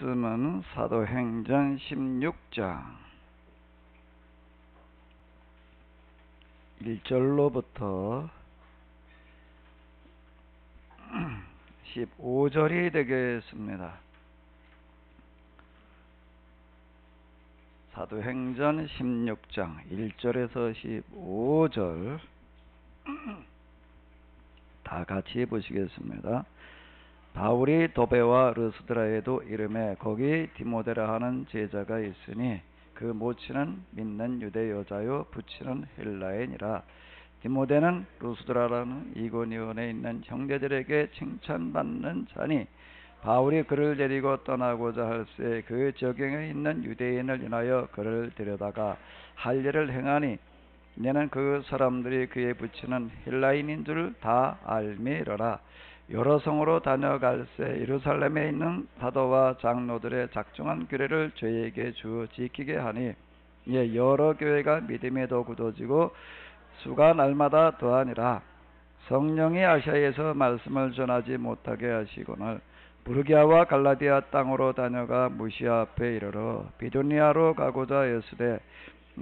말씀은 사도행전 16장 1절로부터 15절이 되겠습니다. 사도행전 16장 1절에서 15절 다 같이 보시겠습니다. 바울이 도베와 르스드라에도 이름에 거기 디모데라 하는 제자가 있으니 그 모친은 믿는 유대 여자요 부친은 헬라인이라. 디모데는 르스드라라는 이고니온에 있는 형제들에게 칭찬받는 자니 바울이 그를 데리고 떠나고자 할새 그 적경에 있는 유대인을 인하여 그를 데려다가 할 일을 행하니 이는 그 사람들이 그의 부친은 헬라인인 줄 다 알미러라. 여러 성으로 다녀갈새 예루살렘에 있는 사도와 장로들의 작정한 규례를 저희에게 주어 지키게 하니 여러 교회가 믿음에 더 굳어지고 수가 날마다 더하니라. 성령이 아시아에서 말씀을 전하지 못하게 하시거늘 부르기아와 갈라디아 땅으로 다녀가 무시아 앞에 이르러 비두니아로 가고자 하였으되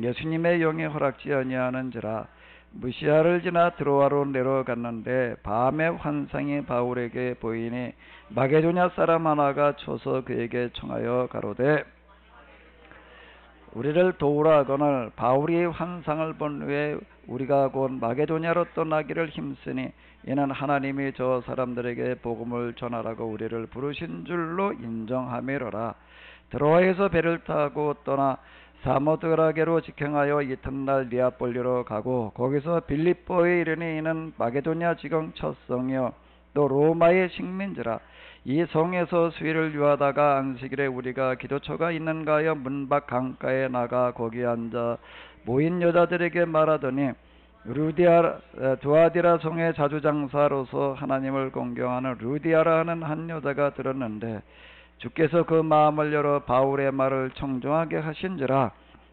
예수님의 영이 허락지 아니하는지라. 무시아를 지나 드로아로 내려갔는데 밤에 환상이 바울에게 보이니 마게도냐 사람 하나가 쳐서 그에게 청하여 가로되 우리를 도우라 하거늘 바울이 환상을 본 후에 우리가 곧 마게도냐로 떠나기를 힘쓰니 이는 하나님이 저 사람들에게 복음을 전하라고 우리를 부르신 줄로 인정하미로라. 드로아에서 배를 타고 떠나 사모드라게로 직행하여 이튿날 니아폴리로 가고 거기서 빌립보에 이르니 이는 마게도냐 지경 첫 성이요 또 로마의 식민지라. 이 성에서 수일을 유하다가 안식일에 우리가 기도처가 있는가 하여 문 밖 강가에 나가 거기 앉아 모인 여자들에게 말하더니 두아디라 성의 자주장사로서 하나님을 공경하는 루디아라 하는 한 여자가 들었는데 주께서 그 마음을 열어 바울의 말을 청종하게 하신지라.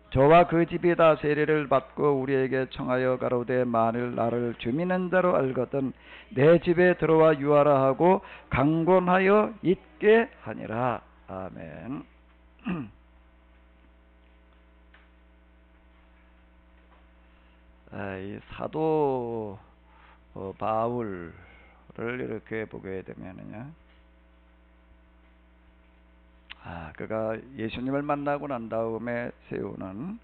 저와 그 집이 다 세례를 받고 우리에게 청하여 가로되 만일 나를 주민한 자로 알거든 내 집에 들어와 유하라 하고 강권하여 있게 하니라. 아멘. 이 사도 바울을 이렇게 보게 되면은요, 그가 예수님을 만나고 난 다음에 세우는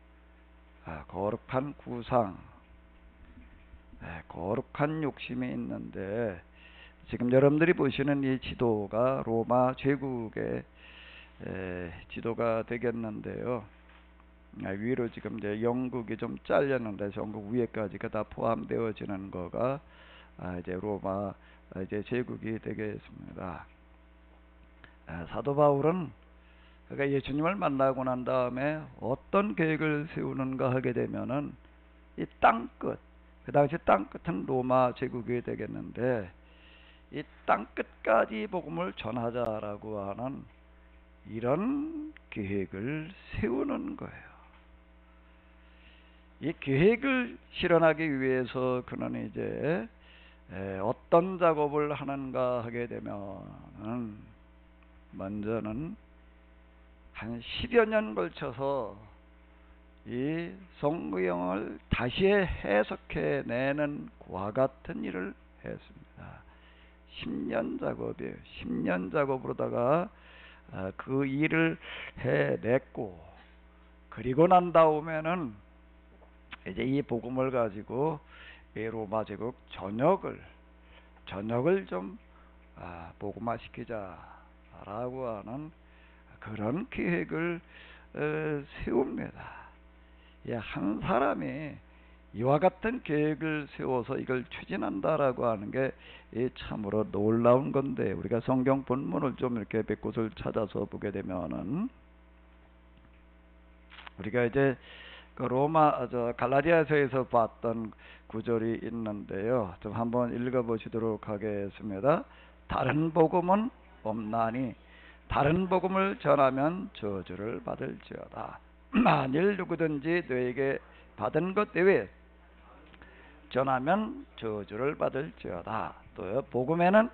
거룩한 구상, 거룩한 욕심이 있는데 지금 여러분들이 보시는 이 지도가 로마 제국의 지도가 되겠는데요. 위로 지금 이제 영국이 좀 잘렸는데 전국 위에까지가 다 포함되어지는 거가 이제 로마 이제 제국이 되겠습니다. 사도 바울은 그러니까 예수님을 만나고 난 다음에 어떤 계획을 세우는가 하게 되면은 이 땅끝, 그 당시 땅끝은 로마 제국이 되겠는데 이 땅끝까지 복음을 전하자라고 하는 이런 계획을 세우는 거예요. 이 계획을 실현하기 위해서 그는 이제 어떤 작업을 하는가 하게 되면은 먼저는 한 10여 년 걸쳐서 이 성경을 다시 해석해내는 그와 같은 일을 했습니다. 10년 작업이에요. 10년 작업으로다가 그 일을 해냈고, 그리고 난 다음에는 이제 이 복음을 가지고 이 로마 제국 전역을 좀 복음화시키자라고 하는 그런 계획을 세웁니다. 한 사람이 이와 같은 계획을 세워서 이걸 추진한다라고 하는 게 참으로 놀라운 건데, 우리가 성경 본문을 좀 이렇게 몇 곳을 찾아서 보게 되면은 우리가 이제 그 갈라디아서에서 봤던 구절이 있는데요. 좀 한번 읽어보시도록 하겠습니다. 다른 복음은 없나니 다른 복음을 전하면 저주를 받을지어다. 만일 누구든지 너에게 받은 것 외에 전하면 저주를 받을지어다. 또 복음에는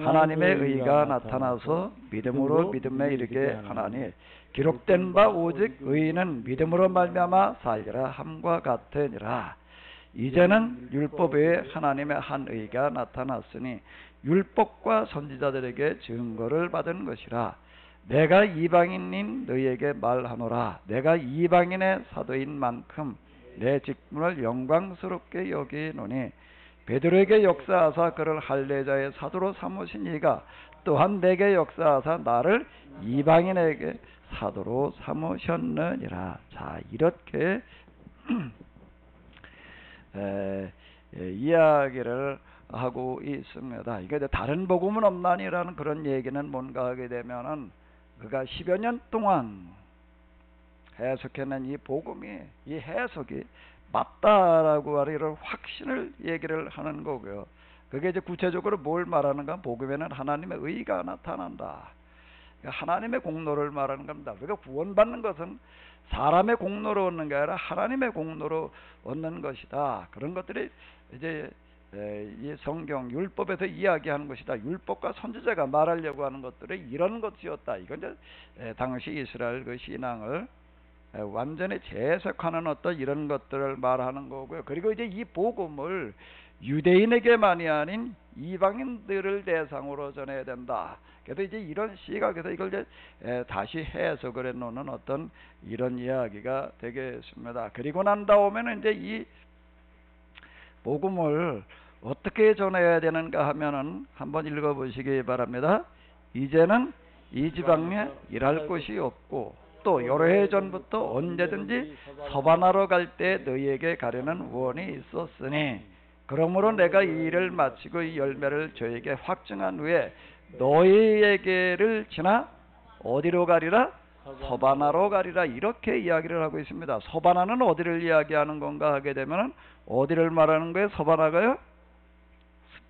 하나님의 의가 나타나서 믿음으로 믿음에 이르게 하나니 기록된 바 오직 의인은 믿음으로 말미암아 살리라 함과 같으니라. 이제는 율법 외에 하나님의 한 의가 나타났으니 율법과 선지자들에게 증거를 받은 것이라. 내가 이방인인 너희에게 말하노라. 내가 이방인의 사도인 만큼 내 직분을 영광스럽게 여기노니 베드로에게 역사하사 그를 할례자의 사도로 삼으신 이가 또한 내게 역사하사 나를 이방인에게 사도로 삼으셨느니라. 자, 이렇게 이야기를 하고 있습니다. 이게 다른 복음은 없나니라는 그런 얘기는 뭔가 하게 되면은 그가 10여 년 동안 해석해낸 이 복음이, 이 해석이 맞다라고 하는 확신을 얘기를 하는 거고요. 그게 이제 구체적으로 뭘 말하는가? 복음에는 하나님의 의가 나타난다. 하나님의 공로를 말하는 겁니다. 우리가 구원받는 것은 사람의 공로로 얻는 게 아니라 하나님의 공로로 얻는 것이다. 그런 것들이 이제 이 성경 율법에서 이야기하는 것이다. 율법과 선지자가 말하려고 하는 것들이 이런 것이었다. 이건 이제 당시 이스라엘 그 신앙을 완전히 재해석하는 어떤 이런 것들을 말하는 거고요. 그리고 이제 이 복음을 유대인에게만이 아닌 이방인들을 대상으로 전해야 된다. 그래서 이제 이런 시각에서 이걸 이제 다시 해석을 해놓는 어떤 이런 이야기가 되겠습니다. 그리고 난 다음에는 이제 이 복음을 어떻게 전해야 되는가 하면은 한번 읽어보시기 바랍니다. 이제는 이 지방에 일할 곳이 없고 또 여러 해 전부터 언제든지 서반하러 갈 때 너희에게 가려는 원이 있었으니 그러므로 내가 이 일을 마치고 이 열매를 저에게 확증한 후에 너희에게를 지나 어디로 가리라? 서바나로 가리라. 이렇게 이야기를 하고 있습니다. 서바나는 어디를 이야기하는 건가 하게 되면 어디를 말하는 거예요? 서바나가요?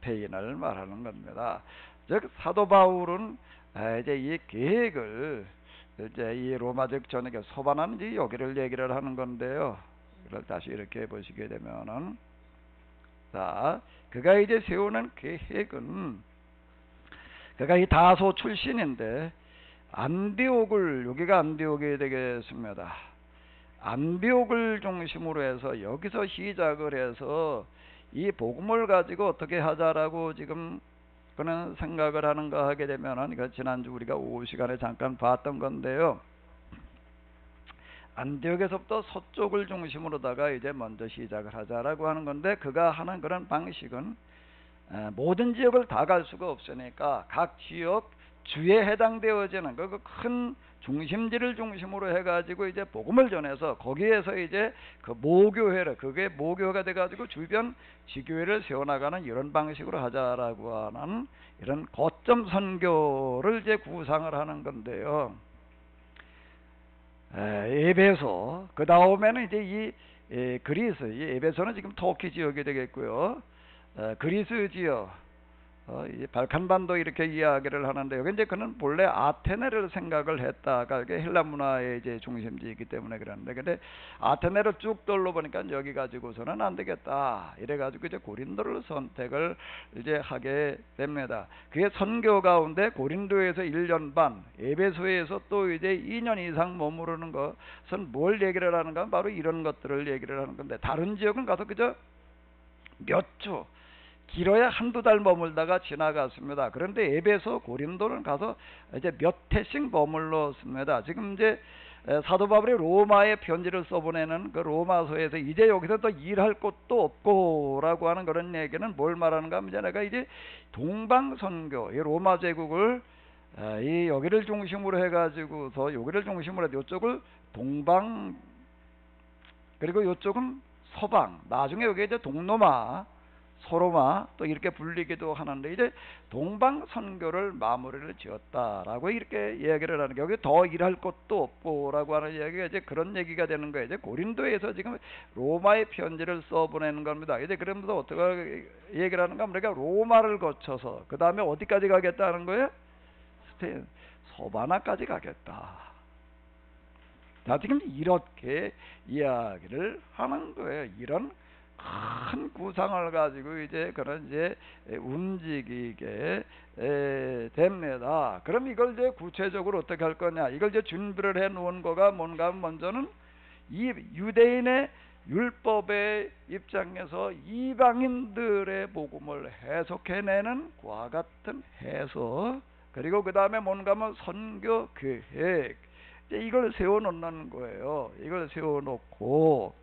스페인을 말하는 겁니다. 즉 사도 바울은 이제 이 계획을 이제 이 로마적 전역에 서바나는 이제 여기를 얘기를 하는 건데요. 이걸 다시 이렇게 보시게 되면은 자, 그가 이제 세우는 계획은 그가 이 다소 출신인데 안디옥을, 여기가 안디옥이 되겠습니다. 안디옥을 중심으로 해서 여기서 시작을 해서 이 복음을 가지고 어떻게 하자라고 지금 그는 생각을 하는가 하게 되면은 이거 지난주 우리가 오후 시간에 잠깐 봤던 건데요. 안디옥에서부터 서쪽을 중심으로다가 이제 먼저 시작을 하자라고 하는 건데 그가 하는 그런 방식은 모든 지역을 다 갈 수가 없으니까 각 지역 주에 해당되어지는 그 큰 중심지를 중심으로 해가지고 이제 복음을 전해서 거기에서 이제 그 모교회를 그게 모교회가 돼가지고 주변 지교회를 세워나가는 이런 방식으로 하자라고 하는 이런 거점 선교를 이제 구상을 하는 건데요. 에베소 그 다음에는 이제 이 그리스, 이 에베소는 지금 터키 지역이 되겠고요. 그리스 지역, 이 발칸반도 이렇게 이야기를 하는데 여기 이제 그는 본래 아테네를 생각을 했다가 이게 헬라 문화의 이제 중심지이기 때문에 그러는데 근데 아테네를 쭉 둘러보니까 여기 가지고서는 안 되겠다. 이래가지고 이제 고린도를 선택을 이제 하게 됩니다. 그게 선교 가운데 고린도에서 1년 반, 에베소에서 또 이제 2년 이상 머무르는 것은 뭘 얘기를 하는가? 바로 이런 것들을 얘기를 하는 건데 다른 지역은 가서 그저 몇 주 길어야 한두 달 머물다가 지나갔습니다. 그런데 에베소 고린도는 가서 이제 몇 해씩 머물렀습니다. 지금 이제 사도 바울이 로마에 편지를 써보내는 그 로마서에서 이제 여기서 또 일할 곳도 없고라고 하는 그런 얘기는 뭘 말하는가 하면 내가 이제 동방선교, 이 로마 제국을 이 여기를 중심으로 해가지고서 여기를 중심으로 해서 이쪽을 동방 그리고 이쪽은 서방, 나중에 여기 이제 동로마 소로마 또 이렇게 불리기도 하는데 이제 동방 선교를 마무리를 지었다라고 이렇게 얘기를 하는 게 여기 더 일할 것도 없고라고 하는 얘기가 이제 그런 얘기가 되는 거예요. 이제 고린도에서 지금 로마의 편지를 써보내는 겁니다. 이제 그러면서 어떻게 얘기를 하는가 하면 우리가 로마를 거쳐서 그 다음에 어디까지 가겠다는 거예요? 스페인 서바나까지 가겠다. 자, 지금 이렇게 이야기를 하는 거예요. 이런 큰 구상을 가지고 이제 그런 이제 움직이게 됩니다. 그럼 이걸 이제 구체적으로 어떻게 할 거냐? 이걸 이제 준비를 해 놓은 거가 뭔가 하면 먼저는 이 유대인의 율법의 입장에서 이방인들의 복음을 해석해내는 그와 같은 해석, 그리고 그 다음에 뭔가 하면 선교 계획, 이제 이걸 세워놓는 거예요. 이걸 세워놓고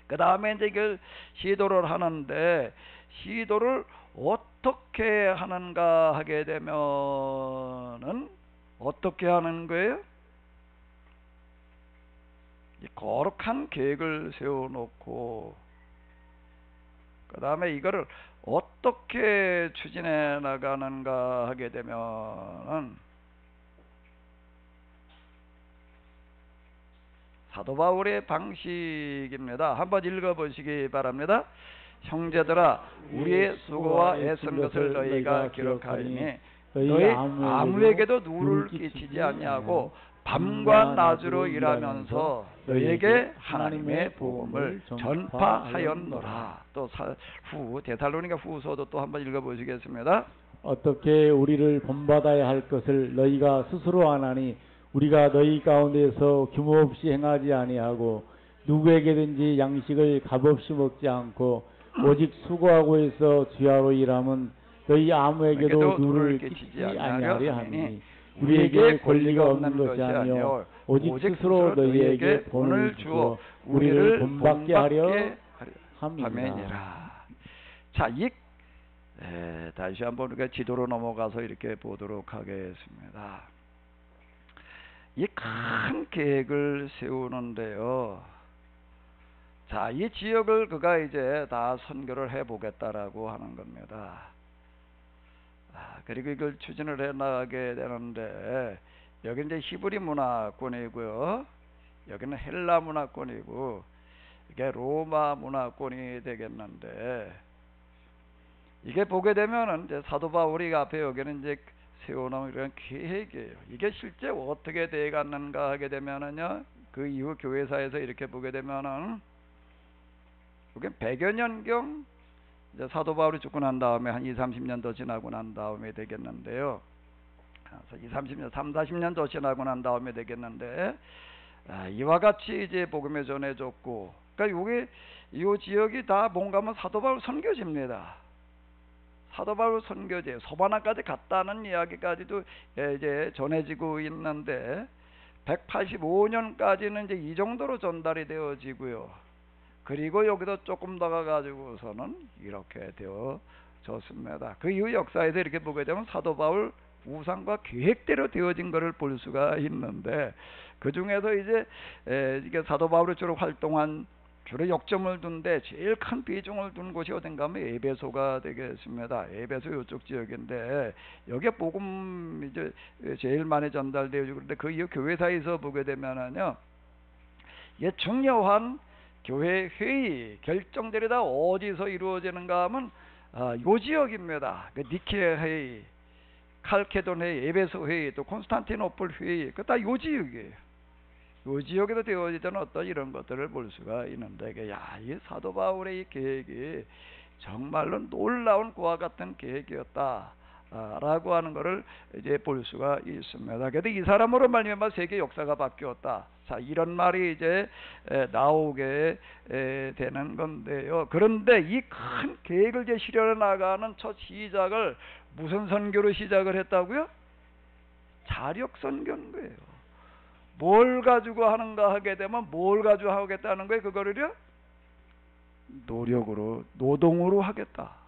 그 다음에 이제 이걸 시도를 하는데, 시도를 어떻게 하는가 하게 되면은 어떻게 하는 거예요? 거룩한 계획을 세워놓고 그 다음에 이거를 어떻게 추진해 나가는가 하게 되면은 사도 바울의 방식입니다. 한번 읽어보시기 바랍니다. 형제들아, 우리의 수고와 애쓴 것을 너희가 기록하리니 너희 아무에게도 누를 끼치지 아니하고 밤과 낮으로 일하면서 너희에게 하나님의 복음을 전파하였노라. 또 데살로니가 후서도 또 한번 읽어보시겠습니다. 어떻게 우리를 본받아야 할 것을 너희가 스스로 아나니 우리가 너희 가운데서 규모없이 행하지 아니하고 누구에게든지 양식을 값없이 먹지 않고 오직 수고하고 있어 주야로 일함은 너희 아무에게도 누를 끼치지 아니하려 하니 우리에게 권리가 없는 것이 아니요 오직 스스로 너희에게 본을 주어 우리를 본받게 하려 함이니라. 자, 다시 한번 우리가 지도로 넘어가서 이렇게 보도록 하겠습니다. 이 큰 계획을 세우는데요. 자, 이 지역을 그가 이제 다 선교를 해보겠다라고 하는 겁니다. 그리고 이걸 추진을 해 나가게 되는데, 여기 이제 히브리 문화권이고요. 여기는 헬라 문화권이고, 이게 로마 문화권이 되겠는데, 이게 보게 되면은 이제 사도 바울이 앞에 여기는 이제 세워놓은 이런 계획이에요. 이게 실제 어떻게 되어갔는가 하게 되면은요, 그 이후 교회사에서 이렇게 보게 되면은, 이게 100여 년경 이제 사도 바울이 죽고 난 다음에 한 20-30년 더 지나고 난 다음에 되겠는데요. 20-30년, 30-40년 더 지나고 난 다음에 되겠는데, 이와 같이 이제 복음을 전해줬고, 그러니까 요게 이 지역이 다 뭔가 하면 사도 바울 선교지입니다. 사도 바울 선교제, 소바나까지 갔다는 이야기까지도 이제 전해지고 있는데, 185년까지는 이제 이 정도로 전달이 되어지고요. 그리고 여기서 조금 더 가가지고서는 이렇게 되어졌습니다. 그 이후 역사에서 이렇게 보게 되면 사도 바울 우상과 계획대로 되어진 것을 볼 수가 있는데, 그 중에서 이제 이게 사도 바울이 주로 활동한, 주로 역점을 둔데 제일 큰 비중을 둔 곳이 어딘가 하면 에베소가 되겠습니다. 에베소 이쪽 지역인데, 여기에 복음 이제 제일 많이 전달되어지고, 그런데 그 이후 교회사에서 보게 되면은요, 이 중요한 교회 회의 결정들이 다 어디서 이루어지는가 하면 요 지역입니다. 그 니케 회의, 칼케돈 회의, 에베소 회의, 또 콘스탄티노플 회의, 그 다 요 지역이에요. 요 지역에서 되어지던 어떤 이런 것들을 볼 수가 있는데, 이 사도 바울의 이 계획이 정말로 놀라운 그와 같은 계획이었다. 라고 하는 것을 이제 볼 수가 있습니다. 그래도 이 사람으로 말미암아 세계 역사가 바뀌었다. 자, 이런 말이 이제 나오게 되는 건데요. 그런데 이 큰 계획을 이제 실현해 나가는 첫 시작을 무슨 선교로 시작을 했다고요? 자력 선교인 거예요. 뭘 가지고 하는가 하게 되면 뭘 가지고 하겠다는 거예요? 그거를요? 노력으로, 노동으로 하겠다.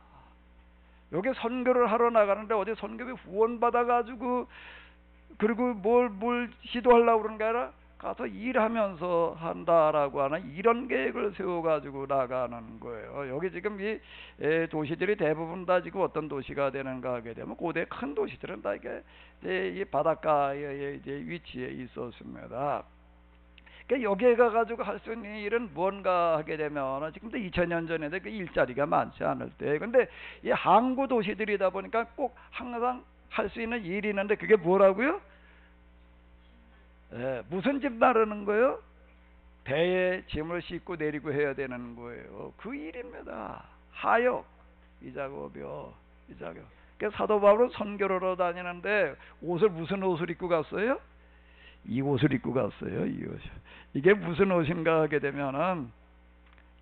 여기 선교를 하러 나가는데 어디 선교비 후원 받아가지고 그리고 뭘 시도하려고 그러는 게 아니라 가서 일하면서 한다라고 하는 이런 계획을 세워가지고 나가는 거예요. 여기 지금 이 도시들이 대부분 다 지금 어떤 도시가 되는가 하게 되면 고대 큰 도시들은 다 이게 이 바닷가에 이제 위치해 있었습니다. 그러니까 여기에 가가지고 할 수 있는 일은 뭔가 하게 되면 지금도 2000년 전에도 그 일자리가 많지 않을 때, 근데 이 항구 도시들이다 보니까 꼭 항상 할 수 있는 일이 있는데 그게 뭐라고요? 무슨 집 나르는 거요? 배에 짐을 싣고 내리고 해야 되는 거예요. 그 일입니다. 하역 이 작업이요. 이 작업. 그러니까 사도 바울은 선교를 하러 다니는데 옷을 무슨 옷을 입고 갔어요? 이 옷을 입고 갔어요. 이 옷. 이게 무슨 옷인가 하게 되면은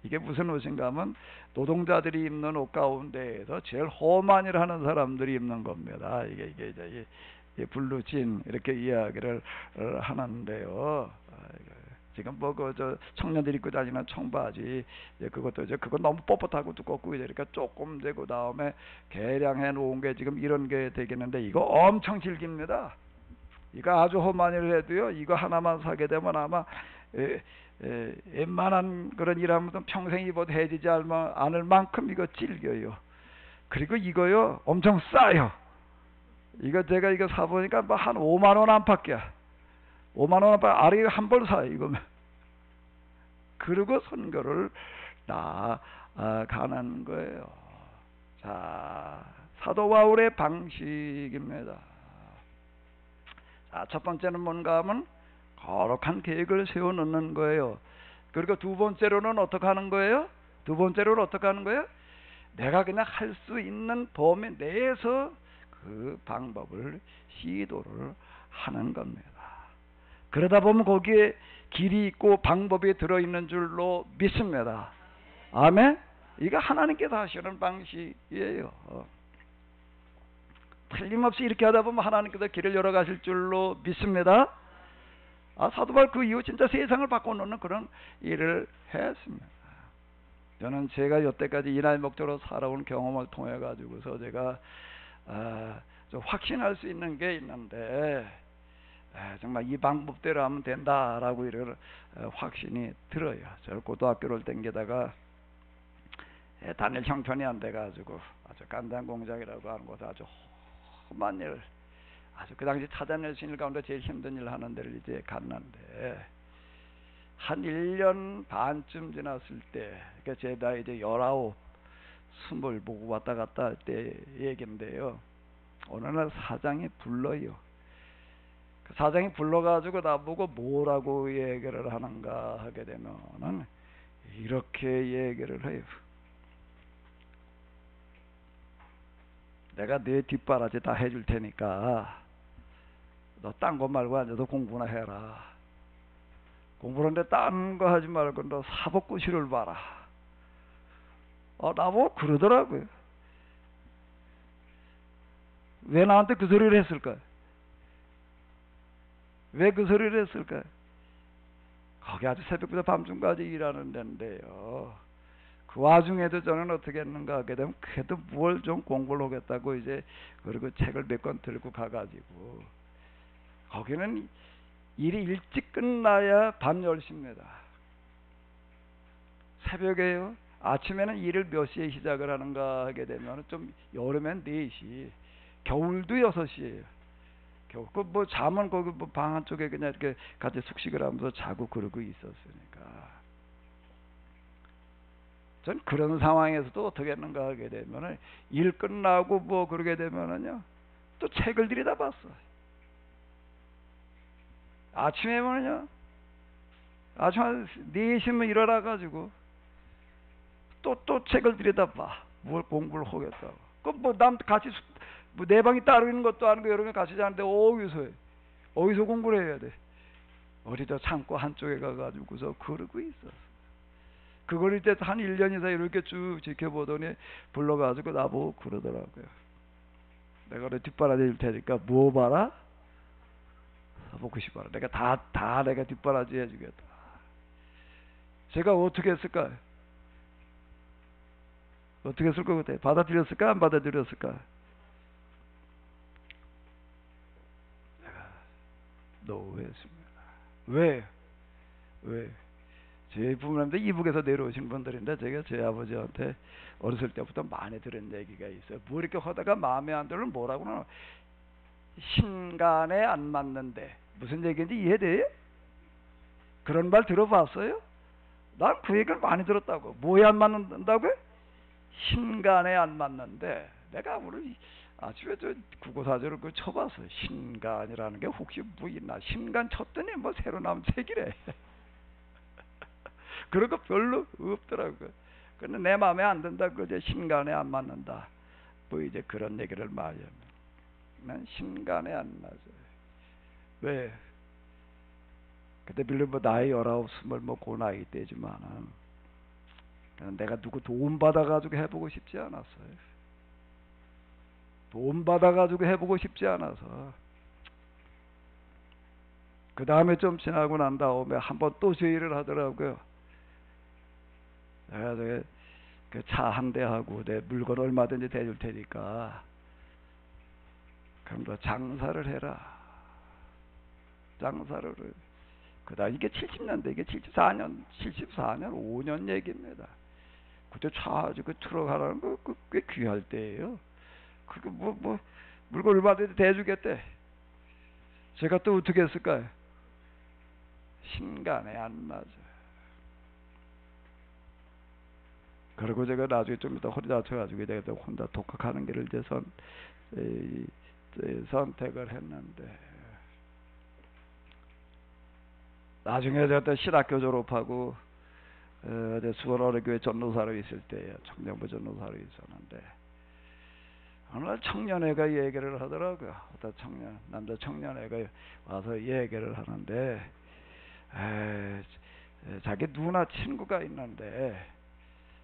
이게 무슨 옷인가 하면 노동자들이 입는 옷 가운데에서 제일 험한 일을 하는 사람들이 입는 겁니다. 이게 블루진 이렇게 이야기를 하는데요. 지금 뭐 그 저 청년들이 입고 다니는 청바지 그것도 이제 그거 너무 뻣뻣하고 두껍고 이러니까 조금 되고 다음에 개량해 놓은 게 지금 이런 게 되겠는데 이거 엄청 질깁니다. 이거 아주 험한 일을 해도요 이거 하나만 사게 되면 아마 웬만한 그런 일하면 평생 입어도 해지지 않을 만큼 이거 질겨요. 그리고 이거요 엄청 싸요. 이거 제가 이거 사보니까 뭐 한 5만 원 안팎이야. 5만 원 안팎 아래 한 벌 사요 이거면. 그리고 선교를 나가는 거예요. 자, 사도 바울의 방식입니다. 자, 첫 번째는 뭔가 하면 거룩한 계획을 세워놓는 거예요. 그리고 두 번째로는 어떻게 하는 거예요? 두 번째로는 어떻게 하는 거예요? 내가 그냥 할 수 있는 범위 내에서 그 방법을 시도를 하는 겁니다. 그러다 보면 거기에 길이 있고 방법이 들어있는 줄로 믿습니다. 아멘? 이거 하나님께서 하시는 방식이에요. 틀림없이 이렇게 하다 보면 하나님께서 길을 열어가실 줄로 믿습니다. 사도 바울 그 이후 진짜 세상을 바꿔놓는 그런 일을 했습니다. 저는 제가 여태까지 이날 목적으로 살아온 경험을 통해 가지고서 제가 좀 확신할 수 있는 게 있는데 정말 이 방법대로 하면 된다라고 이런 확신이 들어요. 저를 고등학교를 댕기다가 단일 형편이 안 돼가지고 아주 간단 공장이라고 하는 곳에 아주 험한 일, 아주 그 당시 찾아낼 수 있는 일 가운데 제일 힘든 일을 하는 데를 이제 갔는데 한 1년 반쯤 지났을 때, 그러니까 제 나이 이제 19, 20 보고 왔다 갔다 할 때 얘기인데요. 어느 날 사장이 불러요. 그 사장이 불러가지고 나보고 뭐라고 얘기를 하는가 하게 되면은 이렇게 얘기를 해요. 내가 네 뒷바라지 다 해줄 테니까 너 딴 거 말고 앉아서 공부나 해라. 공부하는데 딴 거 하지 말고 너 사법고시를 봐라. 나보고 그러더라고요. 왜 나한테 그 소리를 했을까? 왜 그 소리를 했을까? 거기 아주 새벽부터 밤중까지 일하는 데인데요. 그 와중에도 저는 어떻게 했는가 하게 되면 그래도 뭘 좀 공부를 하겠다고 이제 그리고 책을 몇 권 들고 가가지고 거기는 일이 일찍 끝나야 밤 10시입니다. 새벽에요. 아침에는 일을 몇 시에 시작을 하는가 하게 되면 좀 여름엔 4시, 겨울도 6시예요. 겨울 뭐 잠은 거기 뭐 방 한쪽에 그냥 이렇게 같이 숙식을 하면서 자고 그러고 있었으니까. 전 그런 상황에서도 어떻게 했는가 하게 되면은 일 끝나고 뭐 그러게 되면은요 또 책을 들여다봤어. 아침에는요 아침 한 4시면 일어나 가지고 또 책을 들여다봐. 뭘 공부를 하겠다고. 그럼 뭐 남 같이 뭐 내 방이 따로 있는 것도 아니고 여러 명 같이 자는데 어디서 공부를 해야 돼? 어디 저 창고 한쪽에 가가지고서 그러고 있었어. 그걸 이제 한 1년 이상 이렇게 쭉 지켜보더니 불러가지고 나보고 그러더라고요. 내가 너 뒷바라지 해줄 테니까 뭐 봐라? 사법고시 봐라. 내가 다 내가 뒷바라지 해주겠다. 제가 어떻게 했을까요? 어떻게 했을 것 같아요? 받아들였을까? 안 받아들였을까? 내가 노했습니다. 왜? 제 부모님들 이북에서 내려오신 분들인데 제가 제 아버지한테 어렸을 때부터 많이 들은 얘기가 있어요. 뭐 이렇게 하다가 마음에 안 들면 뭐라고 하나? 신간에 안 맞는데. 무슨 얘기인지 이해돼요? 그런 말 들어봤어요? 난 그 얘기를 많이 들었다고. 뭐에 안 맞는다고요? 신간에 안 맞는데. 내가 오늘 아침에 저 국어사전을 그 쳐봤어. 신간이라는 게 혹시 뭐 있나? 신간 쳤더니 뭐 새로 나온 책이래. 그런 거 별로 없더라고요. 근데 내 마음에 안 든다. 그제 신간에 안 맞는다. 뭐 이제 그런 얘기를 많이 합니다. 난 신간에 안 맞아요. 왜? 그때 빌려 뭐 나이 19, 20 뭐 그 나이 때지만은 내가 누구 도움 받아가지고 해보고 싶지 않았어요. 도움 받아가지고 해보고 싶지 않아서. 그 다음에 좀 지나고 난 다음에 한번 또 제의를 하더라고요. 내가 그 차 한 대하고 내 물건 얼마든지 대줄 테니까 그럼 너 장사를 해라. 장사를. 그다 이게 70년대, 이게 74년, 5년 얘기입니다. 그때 차 그 트럭 하라는 거 꽤 귀할 때예요. 그게 뭐 물건 얼마든지 대주겠대. 제가 또 어떻게 했을까요? 신간에 안 맞아. 그리고 제가 나중에 좀 이따 허리 다쳐가지고 내가 혼자 독학하는 길을 이제 선택을 했는데, 나중에 제가 신학교 졸업하고 수원 어린교회 전도사로 있을 때예요. 청년부 전도사로 있었는데 어느 날 청년회가 얘기를 하더라고요. 어떤 남자 청년회가 와서 얘기를 하는데 자기 누나 친구가 있는데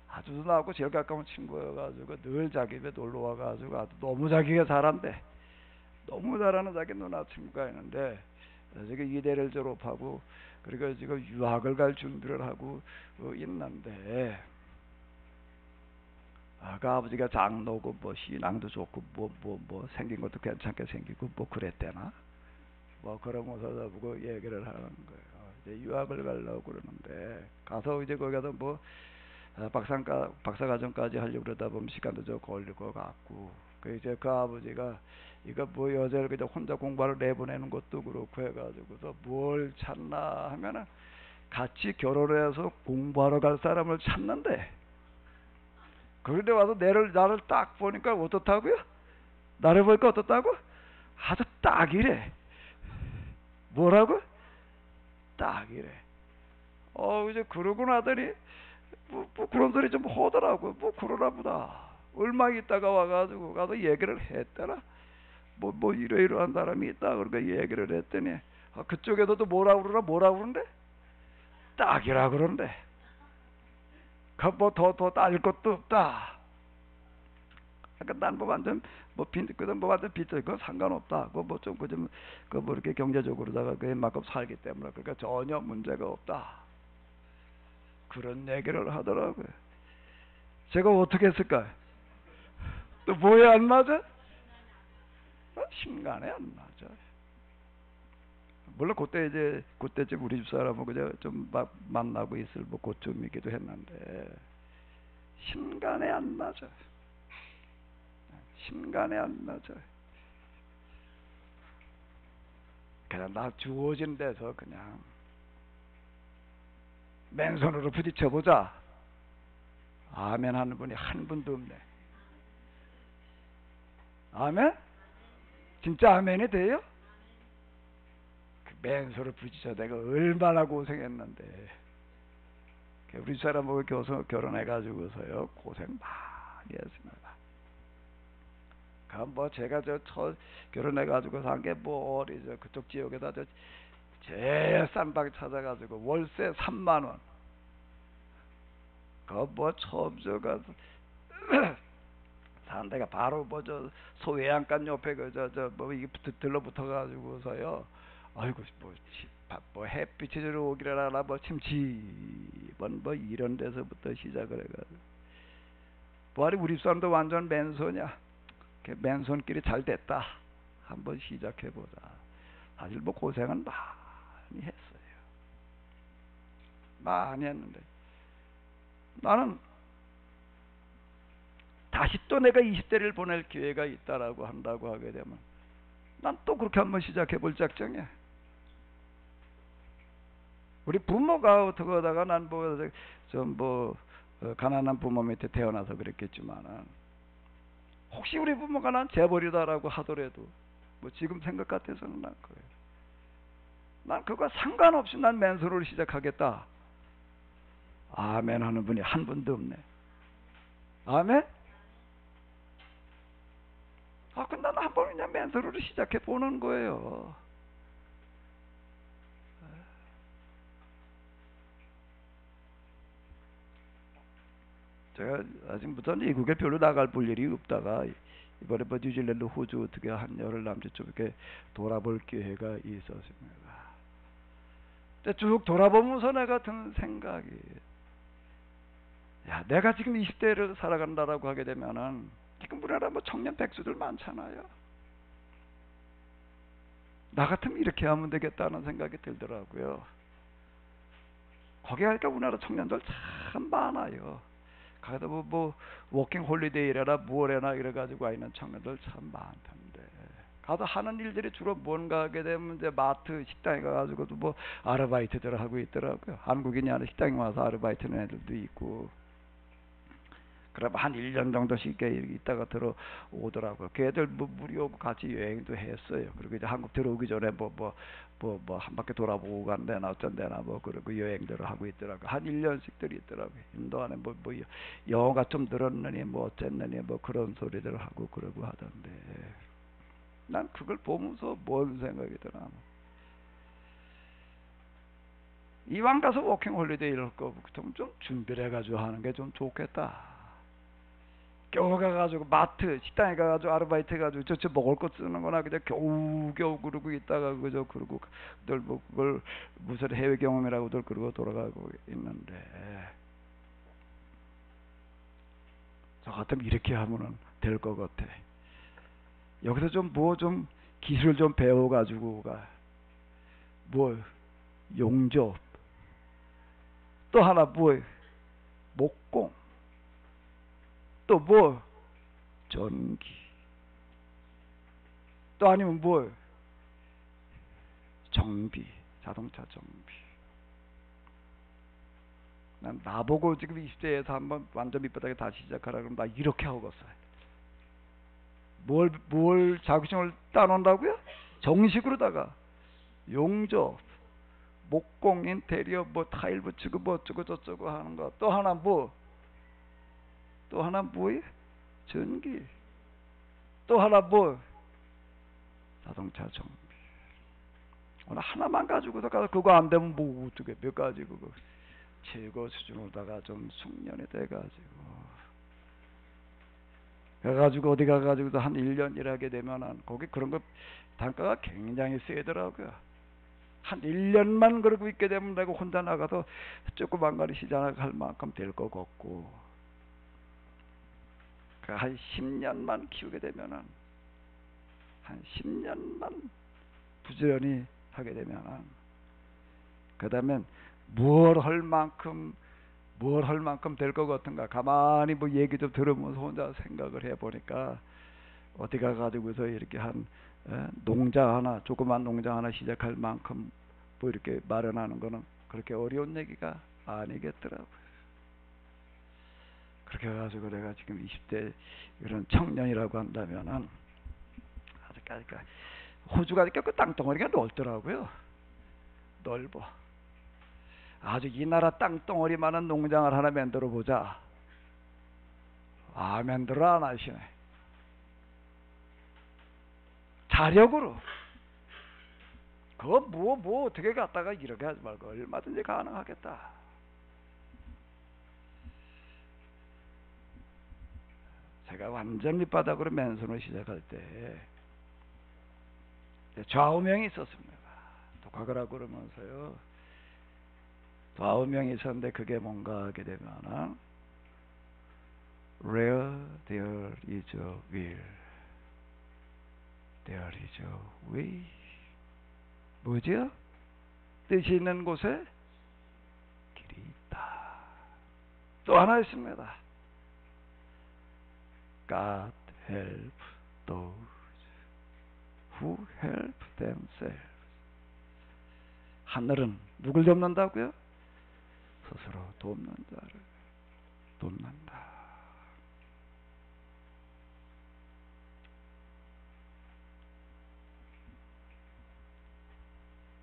아주 나하고 제일 가까운 친구여가지고 늘 자기 집에 놀러 와가지고 아주 너무 자기가 잘한대. 너무 잘하는 자기 누나 친구가 있는데 저기 이대를 졸업하고 그리고 지금 유학을 갈 준비를 하고 있는데 그 아버지가 장로고 뭐 신앙도 좋고 뭐 생긴 것도 괜찮게 생기고 뭐 그랬대나 뭐 그러면서 저보고 얘기를 하는 거예요. 이제 유학을 가려고 그러는데 가서 이제 거기서 뭐 박사과정까지 하려고 그러다 보면 시간도 좀 걸릴 것 같고, 이제 그 아버지가 이거 뭐 여자를 그냥 혼자 공부하러 내보내는 것도 그렇고 해가지고서 뭘 찾나 하면은 같이 결혼해서 공부하러 갈 사람을 찾는데, 그런데 와서 나를 딱 보니까 어떻다고요? 나를 보니까 어떻다고? 아주 딱이래. 뭐라고? 딱이래. 이제 그러고 나더니 뭐 그런 소리 좀 하더라고. 뭐 그러나 보다. 얼마 있다가 와가지고 가서 얘기를 했더라. 뭐 이러이러한 사람이 있다. 그러니까 얘기를 했더니 그쪽에서도 뭐라 그러는데? 딱이라 그러는데. 뭐 더 따질 것도 없다. 그러니까 난 뭐 완전 뭐 완전 빚져 그거 상관없다. 그뭐 이렇게 경제적으로다가 그에 맞고 살기 때문에 그러니까 전혀 문제가 없다. 그런 얘기를 하더라고요. 제가 어떻게 했을까요? 또 뭐에 안 맞아? 신간에 안 맞아. 물론 그때쯤 우리 집 사람은 그냥 좀 만나고 있을 뭐 그쯤이기도 했는데 신간에 안 맞아. 신간에 안 맞아. 그냥 나 주어진 데서 그냥 맨손으로 부딪혀보자. 아멘 하는 분이 한 분도 없네. 아멘? 진짜 아멘이 돼요? 그 맨손으로 부딪혀 내가 얼마나 고생했는데. 우리 사람하고 결혼해가지고서요 고생 많이 했습니다. 뭐 제가 결혼해가지고 산 게 뭐 그쪽 지역에다 제일 싼 방 찾아가지고 월세 3만 원. 뭐 처음 저가 산 데가 바로 소해안간 옆에 뭐 이게 들러붙어가지고서요. 아이고 뭐 햇빛이 들어오기를 하나 뭐 침침한 뭐 이런 데서부터 시작을 해가지고 우리 사람도 완전 맨손이야. 맨손길이 잘 됐다. 한번 시작해보자. 사실 뭐 고생은 많이 했어요. 많이 했는데 나는 다시 또 내가 20대를 보낼 기회가 있다라고 한다고 하게 되면 난 또 그렇게 한번 시작해볼 작정이야. 우리 부모가 어떻게 하다가 난 가난한 부모 밑에 태어나서 그랬겠지만은 혹시 우리 부모가 난 재벌이다라고 하더라도 뭐 지금 생각 같아서는 난 그거와 상관없이 난 맨손으로 시작하겠다. 아멘 하는 분이 한 분도 없네. 아멘? 근데 나는 한번 그냥 멘토를 시작해 보는 거예요. 제가 아직부터는 미국에 별로 나갈 볼 일이 없다가 이번에 뭐 뉴질랜드, 호주 어떻게 한 열흘 남짓 좀 이렇게 돌아볼 기회가 있었습니다. 근데 쭉 돌아보면서 내가 든 생각이, 야, 내가 지금 20대를 살아간다라고 하게 되면은 지금 우리나라 뭐 청년 백수들 많잖아요. 나 같으면 이렇게 하면 되겠다는 생각이 들더라고요. 거기 가니까 우리나라 청년들 참 많아요. 가다 뭐 워킹 홀리데이라나 무엇이나 이래가지고 와 있는 청년들 참 많던데, 가서 하는 일들이 주로 뭔가 하게 되면 이제 마트, 식당에 가가지고도 뭐 아르바이트들 하고 있더라고요. 한국인이 하는 식당에 와서 아르바이트 하는 애들도 있고, 그럼 한 1년 정도씩 있다가 들어오더라고요. 걔들 뭐 무료 같이 여행도 했어요. 그리고 이제 한국 들어오기 전에 한 바퀴 돌아보고 간대나 어쩐대나 뭐 그러고 여행들을 하고 있더라고요. 한 1년씩들이 있더라고요. 인도 안에 뭐 영어가 좀 늘었느니 뭐 어쨌느니 뭐 그런 소리들 하고 그러고 하던데, 난 그걸 보면서 뭔 생각이 드나. 이왕 가서 워킹 홀리데이를 할 거 좀 준비를 해가지고 하는 게 좀 좋겠다. 겨우 가가지고 마트, 식당에 가가지고 아르바이트 해가지고 저쪽 먹을 거 쓰는 거나 그냥 겨우 그러고 있다가 그저 그러고 늘 뭐 그걸 무슨 해외 경험이라고들 그러고 돌아가고 있는데, 저 같으면 이렇게 하면은 될 것 같아. 여기서 좀 기술 좀 배워가지고 뭐 용접, 또 하나 뭐 목공, 또 뭐 전기, 또 아니면 뭐 정비, 자동차 정비. 난 나보고 지금 20대에서 한번 완전 밑바닥에 다시 시작하라 그러면 나 이렇게 하고었어요. 뭘 자격증을 따놓는다고요? 정식으로다가 용접, 목공, 인테리어, 뭐 타일 붙이고 뭐 어쩌고 저쩌고 하는 거. 또 하나 뭐예요? 전기. 또 하나 뭐 자동차 정비. 오늘 하나만 가지고도 그거 안 되면 뭐 어떻게 몇 가지 그거 최고 수준으로다가 좀 숙련이 돼가지고 어디 가가지고도 한 1년 일하게 되면은 거기 그런 거 단가가 굉장히 세더라고요. 한 1년만 그러고 있게 되면 내가 혼자 나가서 조그만 거리 시장을 갈 만큼 될 것 같고, 한 10년만 키우게 되면은, 한 10년만 부지런히 하게 되면은, 그 다음엔 뭘 할 만큼 될 것 같은가. 가만히 뭐 얘기 좀 들으면서 혼자 생각을 해보니까 어디 가가지고서 이렇게 농장 하나, 조그만 농장 하나 시작할 만큼 뭐 이렇게 마련하는 거는 그렇게 어려운 얘기가 아니겠더라고요. 그렇게 해가지고 내가 지금 20대 이런 청년이라고 한다면은, 아직까지 호주 가니까 그 땅덩어리가 넓더라고요. 넓어. 아주 이 나라 땅덩어리 많은 농장을 하나 만들어 보자. 만들어 안 하시네. 자력으로. 그거 뭐 어떻게 갖다가 이렇게 하지 말고 얼마든지 가능하겠다. 제가 완전 밑바닥으로 맨손을 시작할 때 좌우명이 있었습니다. 독학을 그러면서요. 좌우명이 있었는데 그게 뭔가 하게 되면은 Where there is a will, there is a way. 뭐죠? 뜻이 있는 곳에 길이 있다. 또 하나 있습니다. God help those who help themselves. 하늘은 누굴 돕는다고요? 스스로 돕는 자를 돕는다.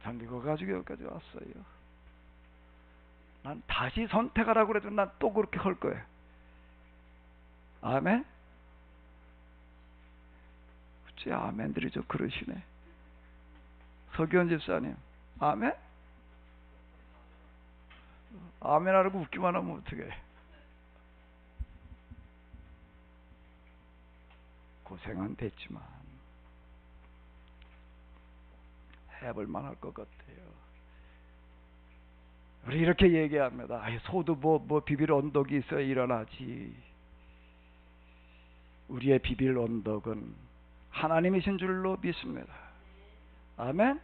전 이거 가지고 여기까지 왔어요. 난 다시 선택하라고 그래도 난 또 그렇게 할 거예요. 아멘? 그치, 아멘들이 좀 그러시네. 서기원 집사님, 아멘? 아멘 하라고 웃기만 하면 어떡해. 고생은 됐지만 해볼만 할 것 같아요. 우리 이렇게 얘기합니다. 소도 뭐 비빌 언덕이 있어야 일어나지. 우리의 비빌 언덕은 하나님이신 줄로 믿습니다. 아멘?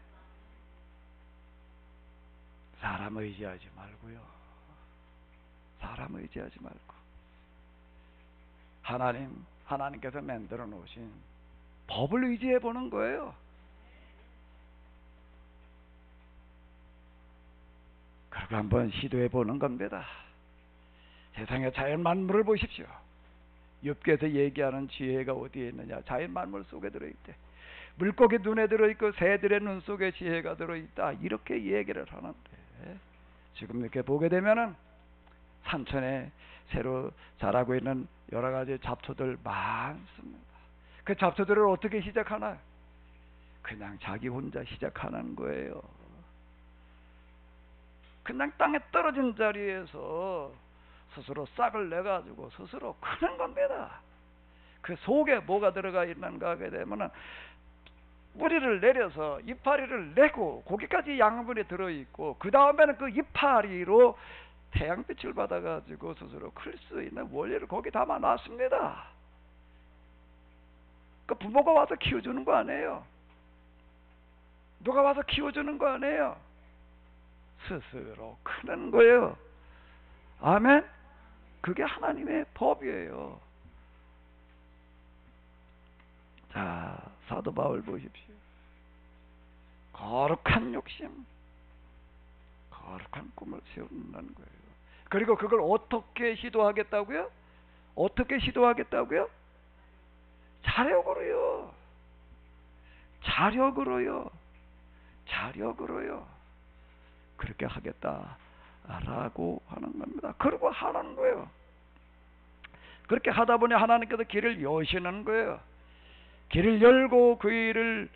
사람 의지하지 말고요. 사람 의지하지 말고 하나님께서 만들어 놓으신 법을 의지해 보는 거예요. 그리고 한번 시도해 보는 겁니다. 세상의 자연 만물을 보십시오. 욥기에서 얘기하는 지혜가 어디에 있느냐? 자연 만물 속에 들어있대. 물고기 눈에 들어있고 새들의 눈 속에 지혜가 들어있다. 이렇게 얘기를 하는데 지금 이렇게 보게 되면은 산천에 새로 자라고 있는 여러 가지 잡초들 많습니다. 그 잡초들을 어떻게 시작하나? 그냥 자기 혼자 시작하는 거예요. 그냥 땅에 떨어진 자리에서 스스로 싹을 내가지고 스스로 크는 겁니다. 그 속에 뭐가 들어가 있는가 하게 되면은 뿌리를 내려서 이파리를 내고 거기까지 양분이 들어있고 그 다음에는 그 이파리로 태양빛을 받아가지고 스스로 클 수 있는 원리를 거기 담아놨습니다. 그 부모가 와서 키워주는 거 아니에요. 누가 와서 키워주는 거 아니에요. 스스로 크는 거예요. 아멘? 그게 하나님의 법이에요. 자, 사도 바울 보십시오. 거룩한 욕심, 거룩한 꿈을 세운다는 거예요. 그리고 그걸 어떻게 시도하겠다고요? 어떻게 시도하겠다고요? 자력으로요. 자력으로요. 자력으로요. 그렇게 하겠다라고 하는 겁니다. 그리고 하는 거예요. 그렇게 하다 보니 하나님께서 길을 여시는 거예요. 길을 열고 그 일을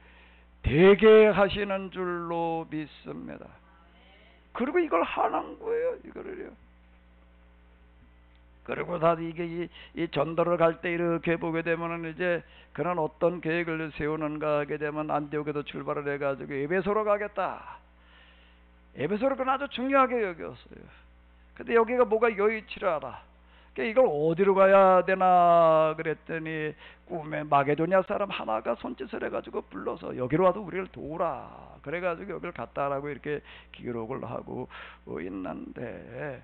되게 하시는 줄로 믿습니다. 그리고 이걸 하는 거예요. 이거를요. 그리고 다 이게 이 전도를 갈 때 이렇게 보게 되면은 이제 그런 어떤 계획을 세우는가 하게 되면 안디옥에도 출발을 해가지고 에베소로 가겠다. 에베소를 그건 아주 중요하게 여겼어요. 근데 여기가 뭐가 여의치를 않아. 이걸 어디로 가야 되나 그랬더니 꿈에 마게도냐 사람 하나가 손짓을 해가지고 불러서 여기로 와도 우리를 도우라. 그래가지고 여기를 갔다라고 이렇게 기록을 하고 있는데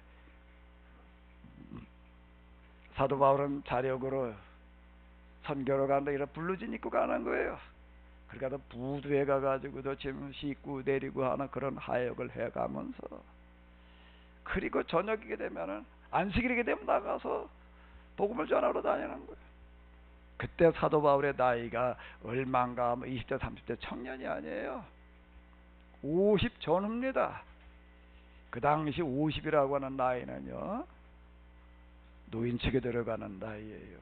사도 바울은 자력으로 선교로 가는데 이런 블루진 입고 가는 거예요. 그러니까 부두에 가가지고도 짐 싣고 내리고 하는 그런 하역을 해가면서 그리고 저녁이게 되면은 안식일이게 되면 나가서 복음을 전하러 다니는 거예요. 그때 사도 바울의 나이가 얼마인가 20대 30대 청년이 아니에요. 50 전후입니다. 그 당시 50이라고 하는 나이는요 노인측에 들어가는 나이예요.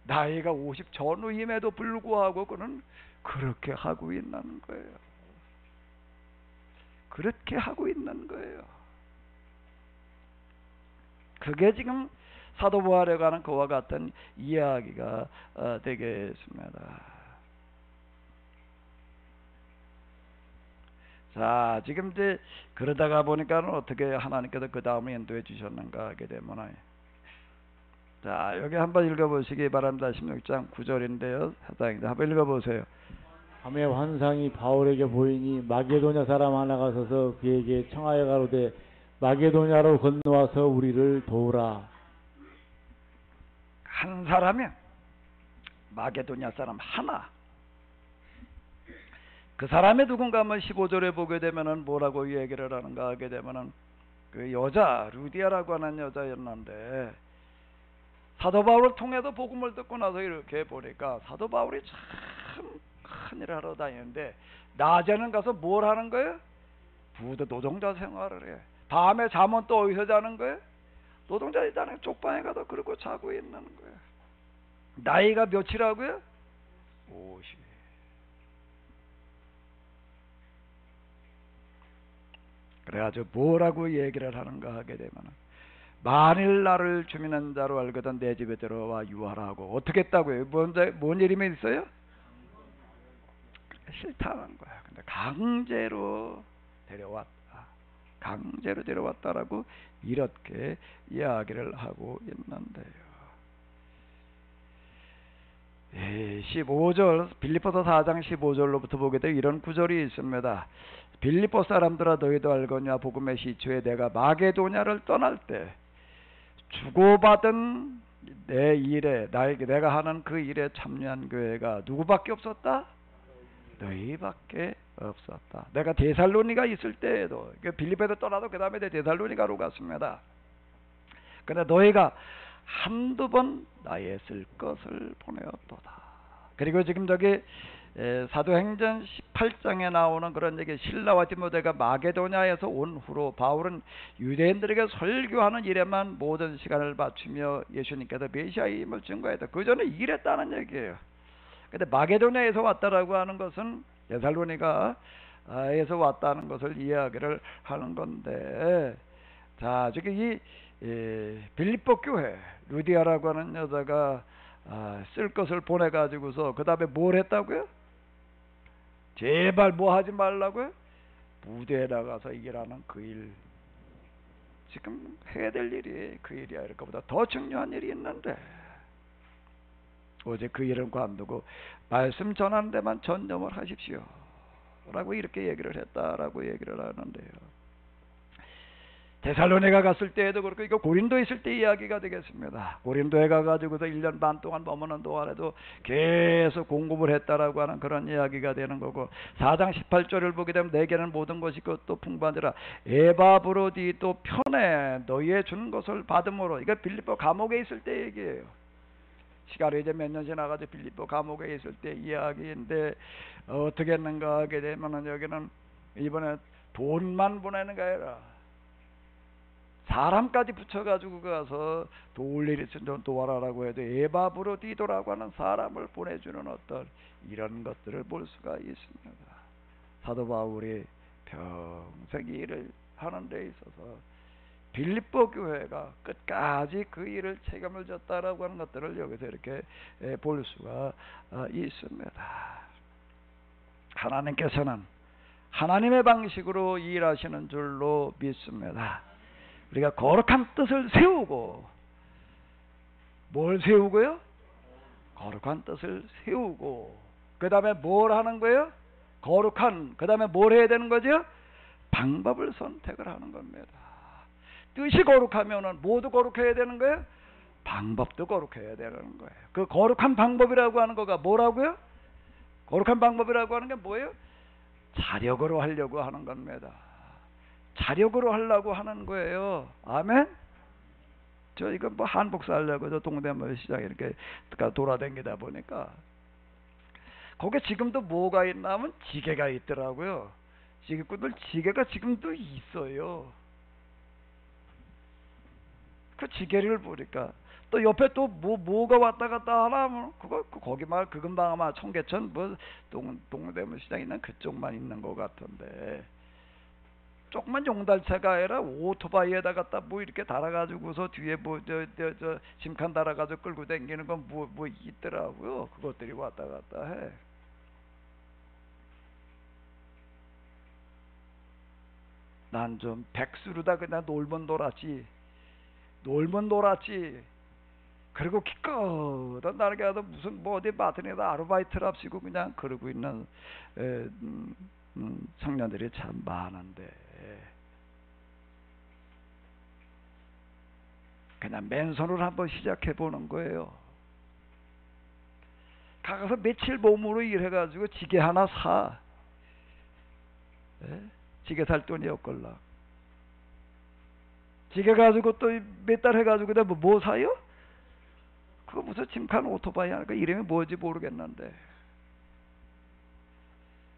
나이가 50 전후임에도 불구하고 그는 그렇게 하고 있는 거예요. 그렇게 하고 있는 거예요. 그게 지금 사도 부활에 관한 그와 같은 이야기가 되겠습니다. 자, 지금 이제 그러다가 보니까 어떻게 하나님께서 그 다음에 인도해 주셨는가 하게 되면 자, 여기 한번 읽어보시기 바랍니다. 16장 9절인데요. 사장님 한번 읽어보세요. 밤에 환상이 바울에게 보이니 마게도냐 사람 하나가 서서 그에게 청하여 가로되 마게도냐로 건너와서 우리를 도우라. 한 사람이요. 마게도냐 사람 하나. 그 사람이 누군가 하면 15절에 보게 되면은 뭐라고 얘기를 하는가 하게 되면은 그 여자 루디아라고 하는 여자였는데 사도 바울을 통해서 복음을 듣고 나서 이렇게 보니까 사도 바울이 참 큰일을 하러 다니는데 낮에는 가서 뭘 하는 거예요? 부도 노동자 생활을 해. 밤에 잠은 또 어디서 자는 거예요? 노동자의 자는 쪽방에 가도 그러고 자고 있는 거예요. 나이가 몇이라고요? 50. 그래가지고 뭐라고 얘기를 하는가 하게 되면, 만일 나를 주민한 자로 알거든 내 집에 들어와 유하라고. 어떻게 했다고요? 뭔 일이면 있어요? 싫다는 거야. 근데 강제로 데려왔다. 강제로 데려왔다라고 이렇게 이야기를 하고 있는데요. 15절, 빌립보서 4장 15절로부터 보게 되면 이런 구절이 있습니다. 빌립보 사람들아 너희도 알거냐 복음의 시초에 내가 마게도냐를 떠날 때 주고받은 내 일에 내가 하는 그 일에 참여한 교회가 누구밖에 없었다? 너희밖에 없었다. 내가 데살로니가 있을 때에도 빌립보에도 떠나도 그 다음에 데살로니가로 갔습니다. 근데 너희가 한두 번 나의 쓸 것을 보내었도다. 그리고 지금 저기 사도행전 18장에 나오는 그런 얘기, 실라와 디모데가 마게도냐에서 온 후로 바울은 유대인들에게 설교하는 일에만 모든 시간을 바치며 예수님께서 메시아의 힘을 증거했다. 그 전에 일했다는 얘기예요. 근데 마게도냐에서 왔다라고 하는 것은 데살로니가에서 왔다는 것을 이야기를 하는 건데, 자, 저기 빌립보 교회 루디아라고 하는 여자가 쓸 것을 보내가지고서 그 다음에 뭘 했다고요? 제발 뭐 하지 말라고요? 무대에 나가서 일하는 그 일, 지금 해야 될 일이 그 일이야. 이럴까보다 더 중요한 일이 있는데 오직 그 일은 관두고 말씀 전하는 데만 전념을 하십시오 라고 이렇게 얘기를 했다라고 얘기를 하는데요. 데살로니가 갔을 때에도 그렇고, 이거 고린도에 있을 때 이야기가 되겠습니다. 고린도에 가가지고서 1년 반 동안 머무는 동안에도 계속 공급을 했다라고 하는 그런 이야기가 되는 거고, 4장 18절을 보게 되면 내게는 모든 것이 또 풍부하니라 에바브로디또 편에 너희의 주는 것을 받음으로. 이거 빌립보 감옥에 있을 때 얘기예요. 시간이 이제 몇 년 지나가지고 빌립보 감옥에 있을 때 이야기인데, 어떻게 했는가 하게 되면 여기는 이번에 돈만 보내는 게 아니라 사람까지 붙여가지고 가서 도울 일 있으면 도와라라고 해도 에바브로디도라고 하는 사람을 보내주는 어떤 이런 것들을 볼 수가 있습니다. 사도 바울이 평생 일을 하는 데 있어서 빌립보 교회가 끝까지 그 일을 책임을 졌다라고 하는 것들을 여기서 이렇게 볼 수가 있습니다. 하나님께서는 하나님의 방식으로 일하시는 줄로 믿습니다. 우리가 거룩한 뜻을 세우고, 뭘 세우고요? 거룩한 뜻을 세우고, 그 다음에 뭘 하는 거예요? 거룩한, 그 다음에 뭘 해야 되는 거죠? 방법을 선택을 하는 겁니다. 뜻이 거룩하면은 모두 거룩해야 되는 거예요? 방법도 거룩해야 되는 거예요. 그 거룩한 방법이라고 하는 거가 뭐라고요? 거룩한 방법이라고 하는 게 뭐예요? 자력으로 하려고 하는 겁니다. 자력으로 하려고 하는 거예요. 아멘? 저 이거 뭐 한복사 하려고 저 동대문 시장에 이렇게 돌아다니다 보니까 거기 지금도 뭐가 있나 하면 지게가 있더라고요. 지게꾼들 지게가 지금도 있어요. 그 지게를 보니까 또 옆에 또 뭐가 왔다 갔다 하나 거기 말 그 근방 아마 청계천 뭐 동대문 시장 있는 그쪽만 있는 것 같은데, 조그만 용달차가 아니라 오토바이에다 갖다 뭐 이렇게 달아가지고서 뒤에 뭐 저 짐칸 달아가지고 끌고 다니는 건 뭐 있더라고요. 그것들이 왔다 갔다 해. 난 좀 백수로다 그냥 놀면 놀았지. 그리고 기껏 나르게 하다 무슨 뭐 어디 마트에다 아르바이트랍시고 그냥 그러고 있는 청년들이 참 많은데, 그냥 맨손으로 한번 시작해 보는 거예요. 가서 며칠 몸으로 일해가지고 지게 하나 사. 지게 살 돈이 없걸라. 지게 가지고 또 몇 달 해가지고 내가 뭐 사요? 그거 무슨 짐칸 오토바이 하니까 이름이 뭐지 모르겠는데.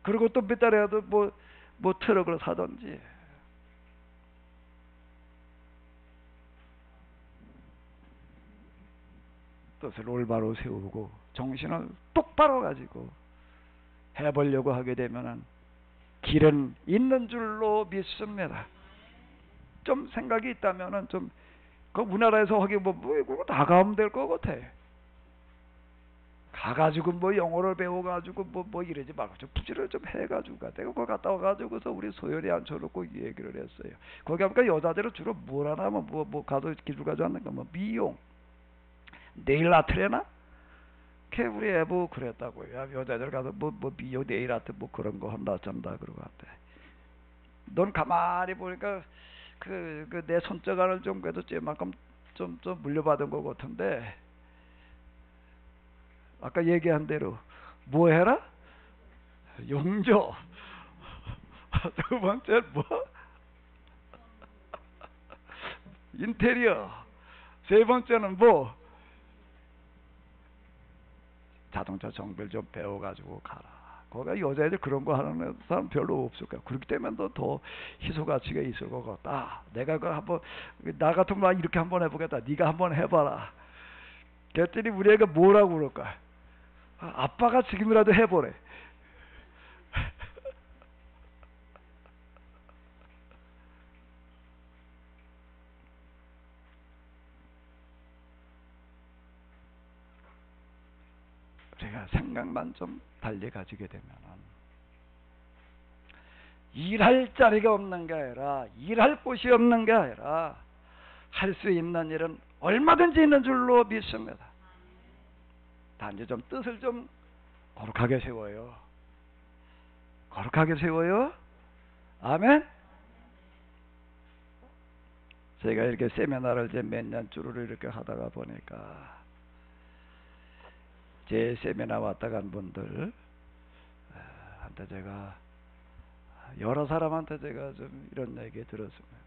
그리고 또 몇 달 해도 뭐 트럭을 사든지. 뜻을 올바로 세우고 정신을 똑바로 가지고 해보려고 하게 되면은 길은 있는 줄로 믿습니다. 좀 생각이 있다면은 좀 그 우리나라에서 하기 그거 나가면 될 것 같아. 가가지고 영어를 배워가지고 이러지 말고 좀 부지런히 좀 해가지고 내가 거기 갔다 와가지고서 우리 소연이 앉혀놓고 얘기를 했어요. 거기 가니까 여자들은 주로 뭘 하나 가서 기술 가져왔는가 미용, 네일 아트래나? 걔 우리 애부 그랬다고요. 여자들 가서 미용 네일 아트 그런 거 한다 전다 그러고 한대. 넌 가만히 보니까 내 손자간을 좀 그래도 쟤만큼 좀 물려받은 것 같은데 아까 얘기한 대로 뭐 해라? 용조. 두 번째 인테리어. 세 번째는 자동차 정비를 좀 배워가지고 가라. 거기 여자애들 그런 거 하는 사람 별로 없을 거야. 그렇기 때문에 더 희소 가치가 있을 것 같다. 내가 한번 나 같으면 이렇게 한번 해보겠다. 네가 한번 해봐라. 그랬더니 우리 애가 뭐라고 그럴까? 아빠가 지금이라도 해보래. 우리가 생각만 좀 달리 가지게 되면은 일할 자리가 없는 게 아니라 일할 곳이 없는 게 아니라 할 수 있는 일은 얼마든지 있는 줄로 믿습니다. 단지 좀 뜻을 좀 거룩하게 세워요. 거룩하게 세워요. 아멘. 제가 이렇게 세미나를 이제 몇 년 주로 이렇게 하다가 보니까 제 세미나 왔다 간 분들 한테 제가 여러 사람한테 제가 좀 이런 얘기 들었습니다.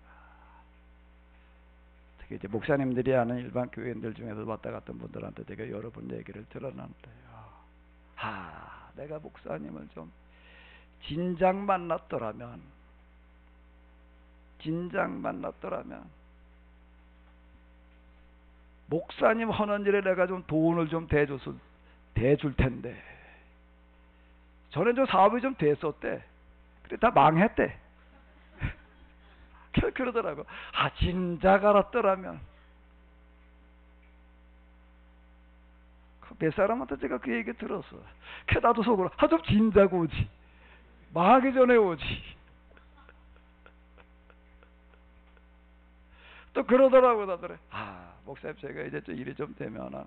특히 이제 목사님들이 아는 일반 교인들 중에서 왔다 갔던 분들한테 제가 여러 번 얘기를 들었는데요. 내가 목사님을 좀 진작 만났더라면 목사님 하는 일에 내가 좀 돈을 좀 대줄 텐데 전에 좀 사업이 좀 됐었대. 그래 다 망했대. 그러더라고. 진작 알았더라면. 몇 사람한테 제가 그 얘기 들었어. 나도 속으로 좀 진작 오지. 망하기 전에 오지. 또 그러더라고 다들. 목사님 제가 이제 좀 일이 좀 되면은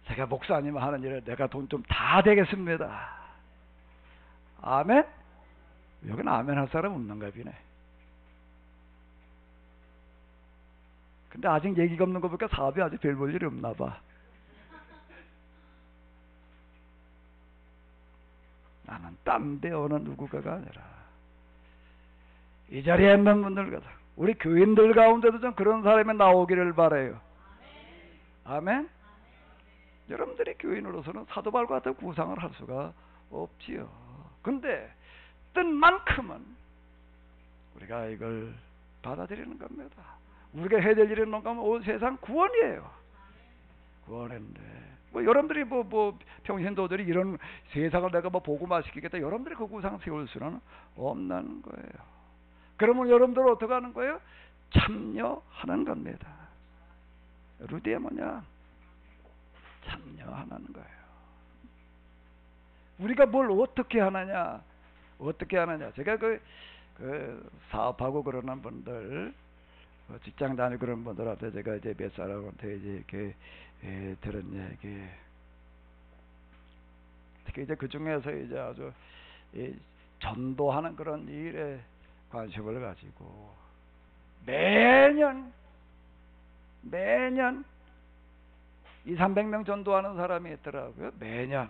제가 목사님 하는 일에 내가 돈 좀 다 되겠습니다. 아멘? 여기는 아멘 할 사람 없는가 보네. 근데 아직 얘기가 없는 거 보니까 사업이 아직 별 볼 일이 없나 봐. 나는 딴 데 어느 누구가가 아니라 이 자리에 있는 분들 가서 우리 교인들 가운데도 좀 그런 사람이 나오기를 바라요. 아멘? 여러분들이 교인으로서는 사도 바울과 같은 구상을 할 수가 없지요. 근데 뜻만큼은 우리가 이걸 받아들이는 겁니다. 우리가 해야 될 일은 뭔가 온 세상 구원이에요. 구원인데 여러분들이 평신도들이 이런 세상을 내가 복음화 시키겠다. 여러분들이 그 구상 세울 수는 없는 거예요. 그러면 여러분들은 어떻게 하는 거예요? 참여하는 겁니다. 루디에 참여하는 거예요. 우리가 뭘 어떻게 하느냐? 제가 사업하고 그러는 분들, 직장 다니고 그런 분들한테 제가 이제 몇 사람한테 이제 이렇게 들은 얘기. 특히 이제 그 중에서 이제 아주 전도하는 그런 일에 관심을 가지고 매년 200~300명 전도하는 사람이 있더라고요. 매년.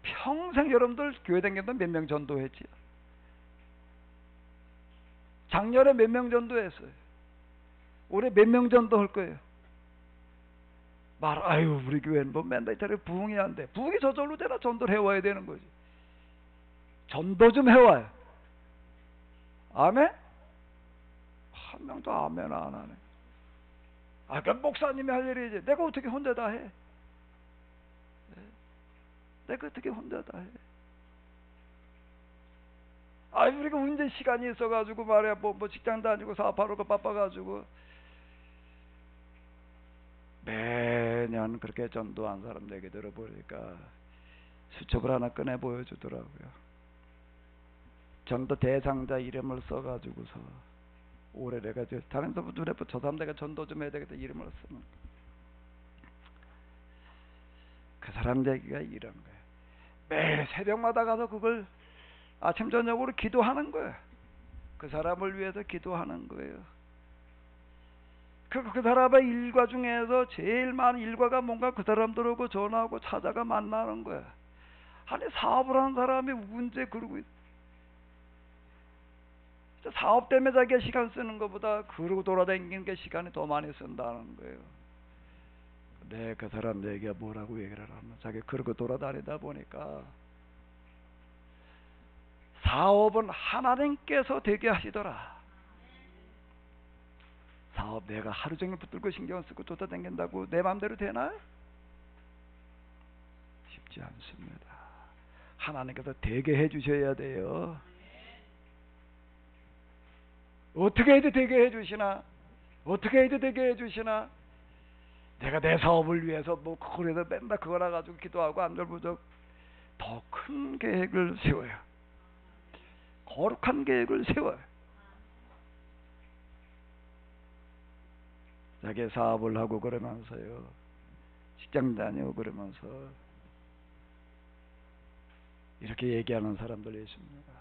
평생 여러분들 교회 다니던 몇 명 전도했지요? 작년에 몇 명 전도했어요? 올해 몇 명 전도할 거예요? 우리 교회는 맨날 이탈에 부흥이 안 돼. 부흥이 저절로 되나 전도를 해와야 되는 거지. 전도 좀 해와요. 아멘? 한 명도 아멘 안 하네. 그럼 목사님이 할 일이지. 내가 어떻게 혼자 다 해? 내가 어떻게 혼자 다 해? 우리가 언제 시간이 있어가지고 말이야, 뭐 직장 다니고 사업하러 바빠가지고 매년 그렇게 전도한 사람 얘기 들어보니까 수첩을 하나 꺼내 보여주더라고요. 전도 대상자 이름을 써가지고서 올해 내가 다른 사람 눈에 저 사람 내가 전도 좀 해야 되겠다 이름을 쓰는 그 사람 얘기가 이런 거예요. 매일 새벽마다 가서 그걸 아침 저녁으로 기도하는 거예요. 그 사람을 위해서 기도하는 거예요. 그 사람의 일과 중에서 제일 많은 일과가 뭔가 그 사람들하고 전화하고 찾아가 만나는 거야. 아니 사업을 하는 사람이 언제 그러고 사업 때문에 자기가 시간 쓰는 것보다 그러고 돌아다니는 게 시간이 더 많이 쓴다는 거예요. 그 사람 얘기가 뭐라고 얘기를 하면 자기 그러고 돌아다니다 보니까 사업은 하나님께서 되게 하시더라. 사업 내가 하루 종일 붙들고 신경 쓰고 쫓아다닌다고 내 마음대로 되나요? 쉽지 않습니다. 하나님께서 되게 해주셔야 돼요. 어떻게 해도 되게 해주시나? 어떻게 해도 되게 해주시나? 내가 내 사업을 위해서 그래서 맨날 그거나 가지고 기도하고 안절부절 더 큰 계획을 세워요. 거룩한 계획을 세워요. 자기 사업을 하고 그러면서요, 직장 다니고 그러면서 이렇게 얘기하는 사람들이 있습니다.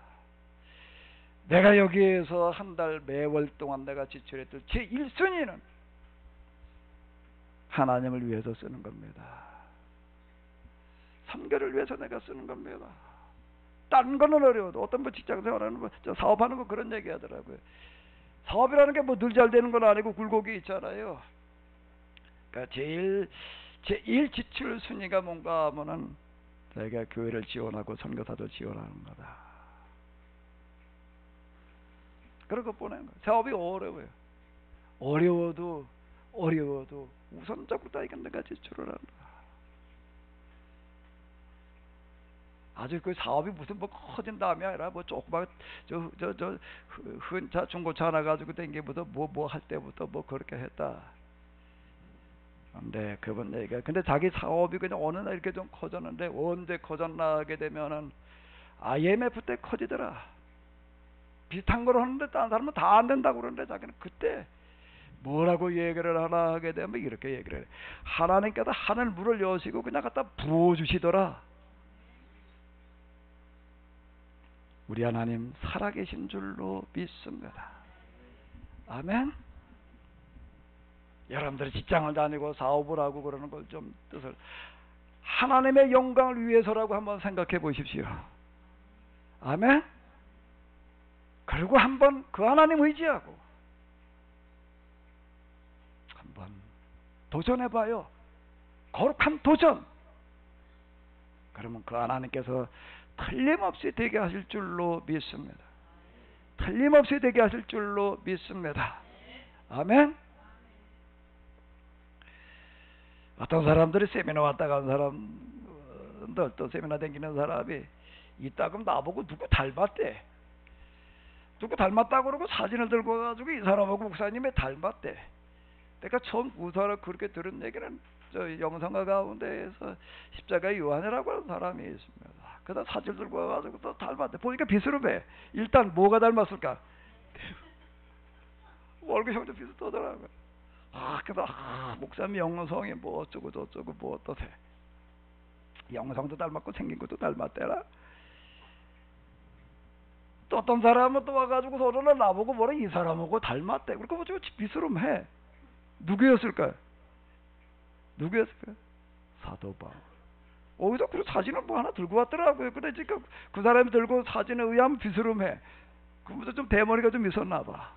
내가 여기에서 한 달 매월 동안 내가 지출했던 제 1순위는 하나님을 위해서 쓰는 겁니다. 선교를 위해서 내가 쓰는 겁니다. 다른 거는 어려워도 어떤 직장 생활하는 거, 사업하는 거 그런 얘기 하더라고요. 사업이라는 게 늘 잘 되는 건 아니고 굴곡이 있잖아요. 그러니까 제일 지출 순위가 뭔가 하면은 자기가 교회를 지원하고 선교사들 지원하는 거다. 그런 거 보내는 거예요. 사업이 어려워요. 어려워도 우선적으로 다 이건 내가 지출을 한다. 아주 그 사업이 무슨 커진 다음이 아니라 조그만 흔차 중고차 하나 가지고 댕기부터 할 때부터 그렇게 했다. 근데 그분 얘기가 근데 자기 사업이 그냥 어느 날 이렇게 좀 커졌는데 언제 커졌나 하게 되면은 IMF 때 커지더라. 비슷한 걸 하는데 다른 사람은 다 안 된다고 그러는데 자기는 그때 뭐라고 얘기를 하나 하게 되면 이렇게 얘기를 해. 하나님께서 하늘 문을 여시고 그냥 갖다 부어주시더라. 우리 하나님 살아계신 줄로 믿습니다. 아멘. 여러분들이 직장을 다니고 사업을 하고 그러는 걸 좀 뜻을 하나님의 영광을 위해서라고 한번 생각해 보십시오. 아멘. 그리고 한번 그 하나님 의지하고 한번 도전해 봐요. 거룩한 도전. 그러면 그 하나님께서 틀림없이 되게 하실 줄로 믿습니다. 틀림없이 되게 하실 줄로 믿습니다. 아멘. 어떤 사람들이 세미나 왔다 간 사람들 또 세미나 다니는 사람이 이따 그럼 나보고 누구 닮았대. 누구 닮았다고 그러고 사진을 들고 가지고 이 사람하고 목사님이 닮았대. 내가 처음 그 사람 그렇게 들은 얘기는 저 영상가 가운데에서 십자가 요한이라고 하는 사람이 있습니다. 그다 사진 들고 와가지고 또 닮았대. 보니까 비스름해. 일단 뭐가 닮았을까? 얼굴 형도 비슷하더라고요. 그래서 목사님 영성이 뭐 어쩌고 저쩌고 뭐 어떠세. 영성도 닮았고 생긴 것도 닮았대라. 또 어떤 사람은 또 와가지고 서로는 나보고 뭐래 이 사람하고 닮았대. 그러니까 뭐 비스름해. 누구였을까요? 사도 바울. 어디서 그 사진을 뭐 하나 들고 왔더라고요. 근데 지금 그 사람이 들고 사진에 의하면 비스름해. 그보다 좀 대머리가 좀 있었나 봐.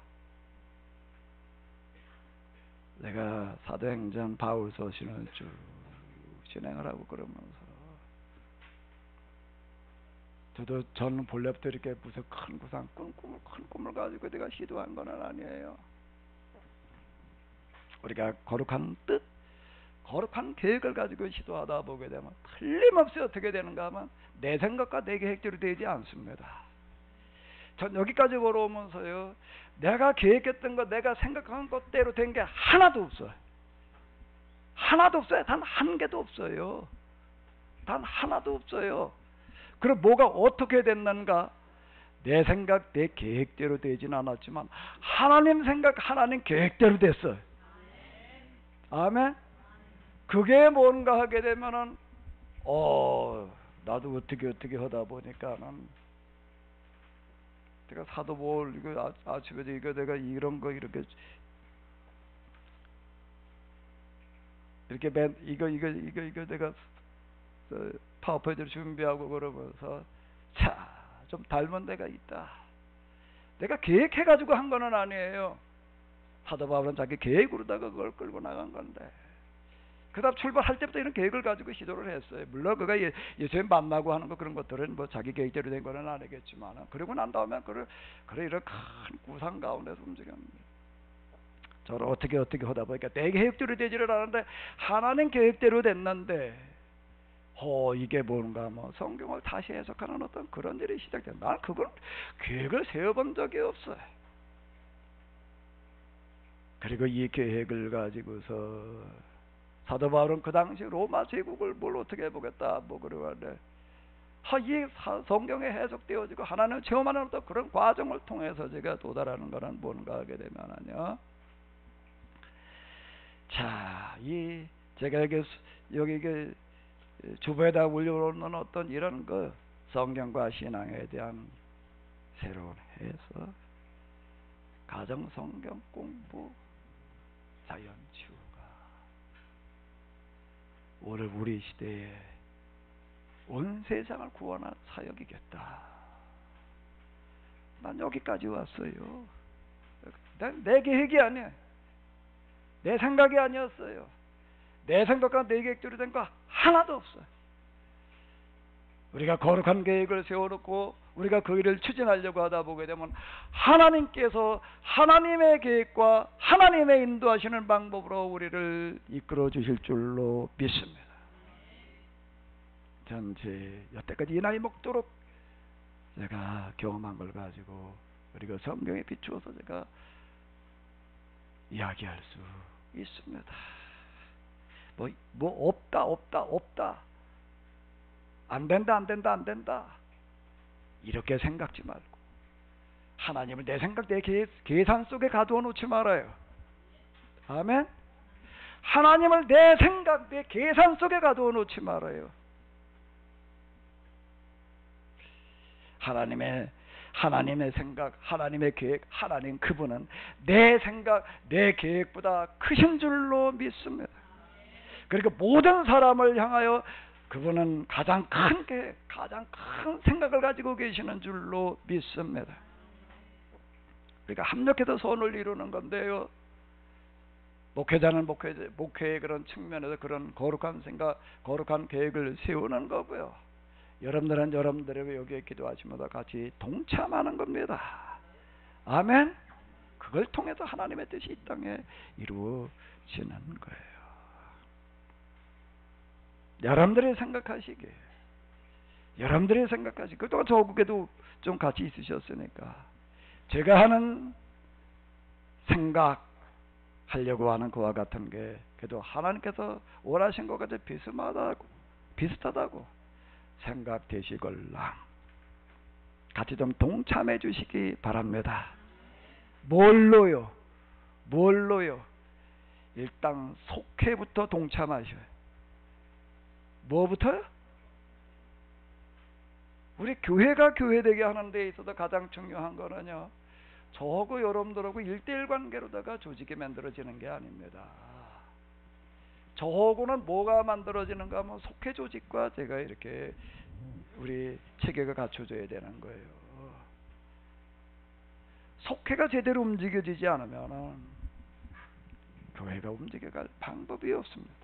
내가 사도행전 바울 서신을 쭉 진행을 하고 그러면서 저는 본래부터 이렇게 무슨 큰 꿈을 가지고 내가 시도한 건 아니에요. 우리가 거룩한 뜻, 거룩한 계획을 가지고 시도하다 보게 되면 틀림없이 어떻게 되는가 하면 내 생각과 내 계획대로 되지 않습니다. 전 여기까지 걸어오면서요, 내가 계획했던 것, 내가 생각한 것대로 된 게 하나도 없어요. 하나도 없어요. 단 한 개도 없어요. 단 하나도 없어요. 그럼 뭐가 어떻게 됐는가? 내 생각, 내 계획대로 되진 않았지만 하나님 생각, 하나님 계획대로 됐어요. 아멘. 그게 뭔가 하게 되면은 나도 어떻게 하다 보니까는 내가 사도 뭘 이거 아침에 이거 내가 이런 거 이렇게 이거 내가 파워포인트를 준비하고 그러면서 좀 닮은 데가 있다. 내가 계획해가지고 한 거는 아니에요. 사도 바울은 자기 계획으로다가 그걸 끌고 나간 건데, 그 다음 출발할 때부터 이런 계획을 가지고 시도를 했어요. 물론 그가 예수님 만나고 하는 거 그런 것들은 뭐 자기 계획대로 된 거는 아니겠지만, 그러고 난 다음에 그래 이런 큰 구상 가운데서 움직였습니다. 저를 어떻게 하다 보니까 내 계획대로 되지를 않았는데 하나님 계획대로 됐는데, 이게 뭔가 뭐 성경을 다시 해석하는 어떤 그런 일이 시작된. 난 그걸 계획을 세워본 적이 없어요. 그리고 이 계획을 가지고서 사도 바울은 그 당시 로마 제국을 뭘 어떻게 해보겠다 뭐 그러는데, 이 성경에 해석되어지고 하나님을 체험하는 어떤 그런 과정을 통해서 제가 도달하는 거는 뭔가 하게 되면은요, 제가 여기 주부에다 올려놓는 어떤 이런 그 성경과 신앙에 대한 새로운 해석, 가정 성경 공부, 자연치유가 오늘 우리 시대에 온 세상을 구원한 사역이겠다. 난 여기까지 왔어요. 내 계획이 아니에요. 내 생각이 아니었어요. 내 생각과 내 계획대로 된 거 하나도 없어요. 우리가 거룩한 계획을 세워놓고 우리가 그 일을 추진하려고 하다 보게 되면 하나님께서 하나님의 계획과 하나님의 인도하시는 방법으로 우리를 이끌어 주실 줄로 믿습니다. 전체 여태까지 이 나이 먹도록 제가 경험한 걸 가지고 그리고 성경에 비추어서 제가 이야기할 수 있습니다. 뭐 없다 안 된다 이렇게 생각지 말고 하나님을 내 생각 내 계산 속에 가두어 놓지 말아요. 아멘. 하나님을 내 생각 내 계산 속에 가두어 놓지 말아요. 하나님의 생각, 하나님의 계획, 하나님 그분은 내 생각, 내 계획보다 크신 줄로 믿습니다. 그리고 모든 사람을 향하여 그분은 가장 큰 계획, 가장 큰 생각을 가지고 계시는 줄로 믿습니다. 그러니까 합력해서 선을 이루는 건데요, 목회자는 목회의 그런 측면에서 그런 거룩한 생각, 거룩한 계획을 세우는 거고요, 여러분들은 여러분들에게 여기에 기도하시면서 같이 동참하는 겁니다. 아멘. 그걸 통해서 하나님의 뜻이 이 땅에 이루어지는 거예요. 여러분들이 생각하시기에 그동안 저국에도 좀 같이 있으셨으니까 제가 하는 생각하려고 하는 그와 같은 게 그래도 하나님께서 원하신 것 같이 비슷하다고 생각되시걸랑 같이 좀 동참해 주시기 바랍니다. 뭘로요? 일단 속회부터 동참하셔요. 뭐부터요? 우리 교회가 교회되게 하는 데 있어서 가장 중요한 거는요, 저하고 여러분들하고 1대1 관계로다가 조직이 만들어지는 게 아닙니다. 저하고는 뭐가 만들어지는가 하면 속회 조직과 제가 이렇게 우리 체계가 갖춰져야 되는 거예요. 속회가 제대로 움직여지지 않으면 교회가 움직여갈 방법이 없습니다.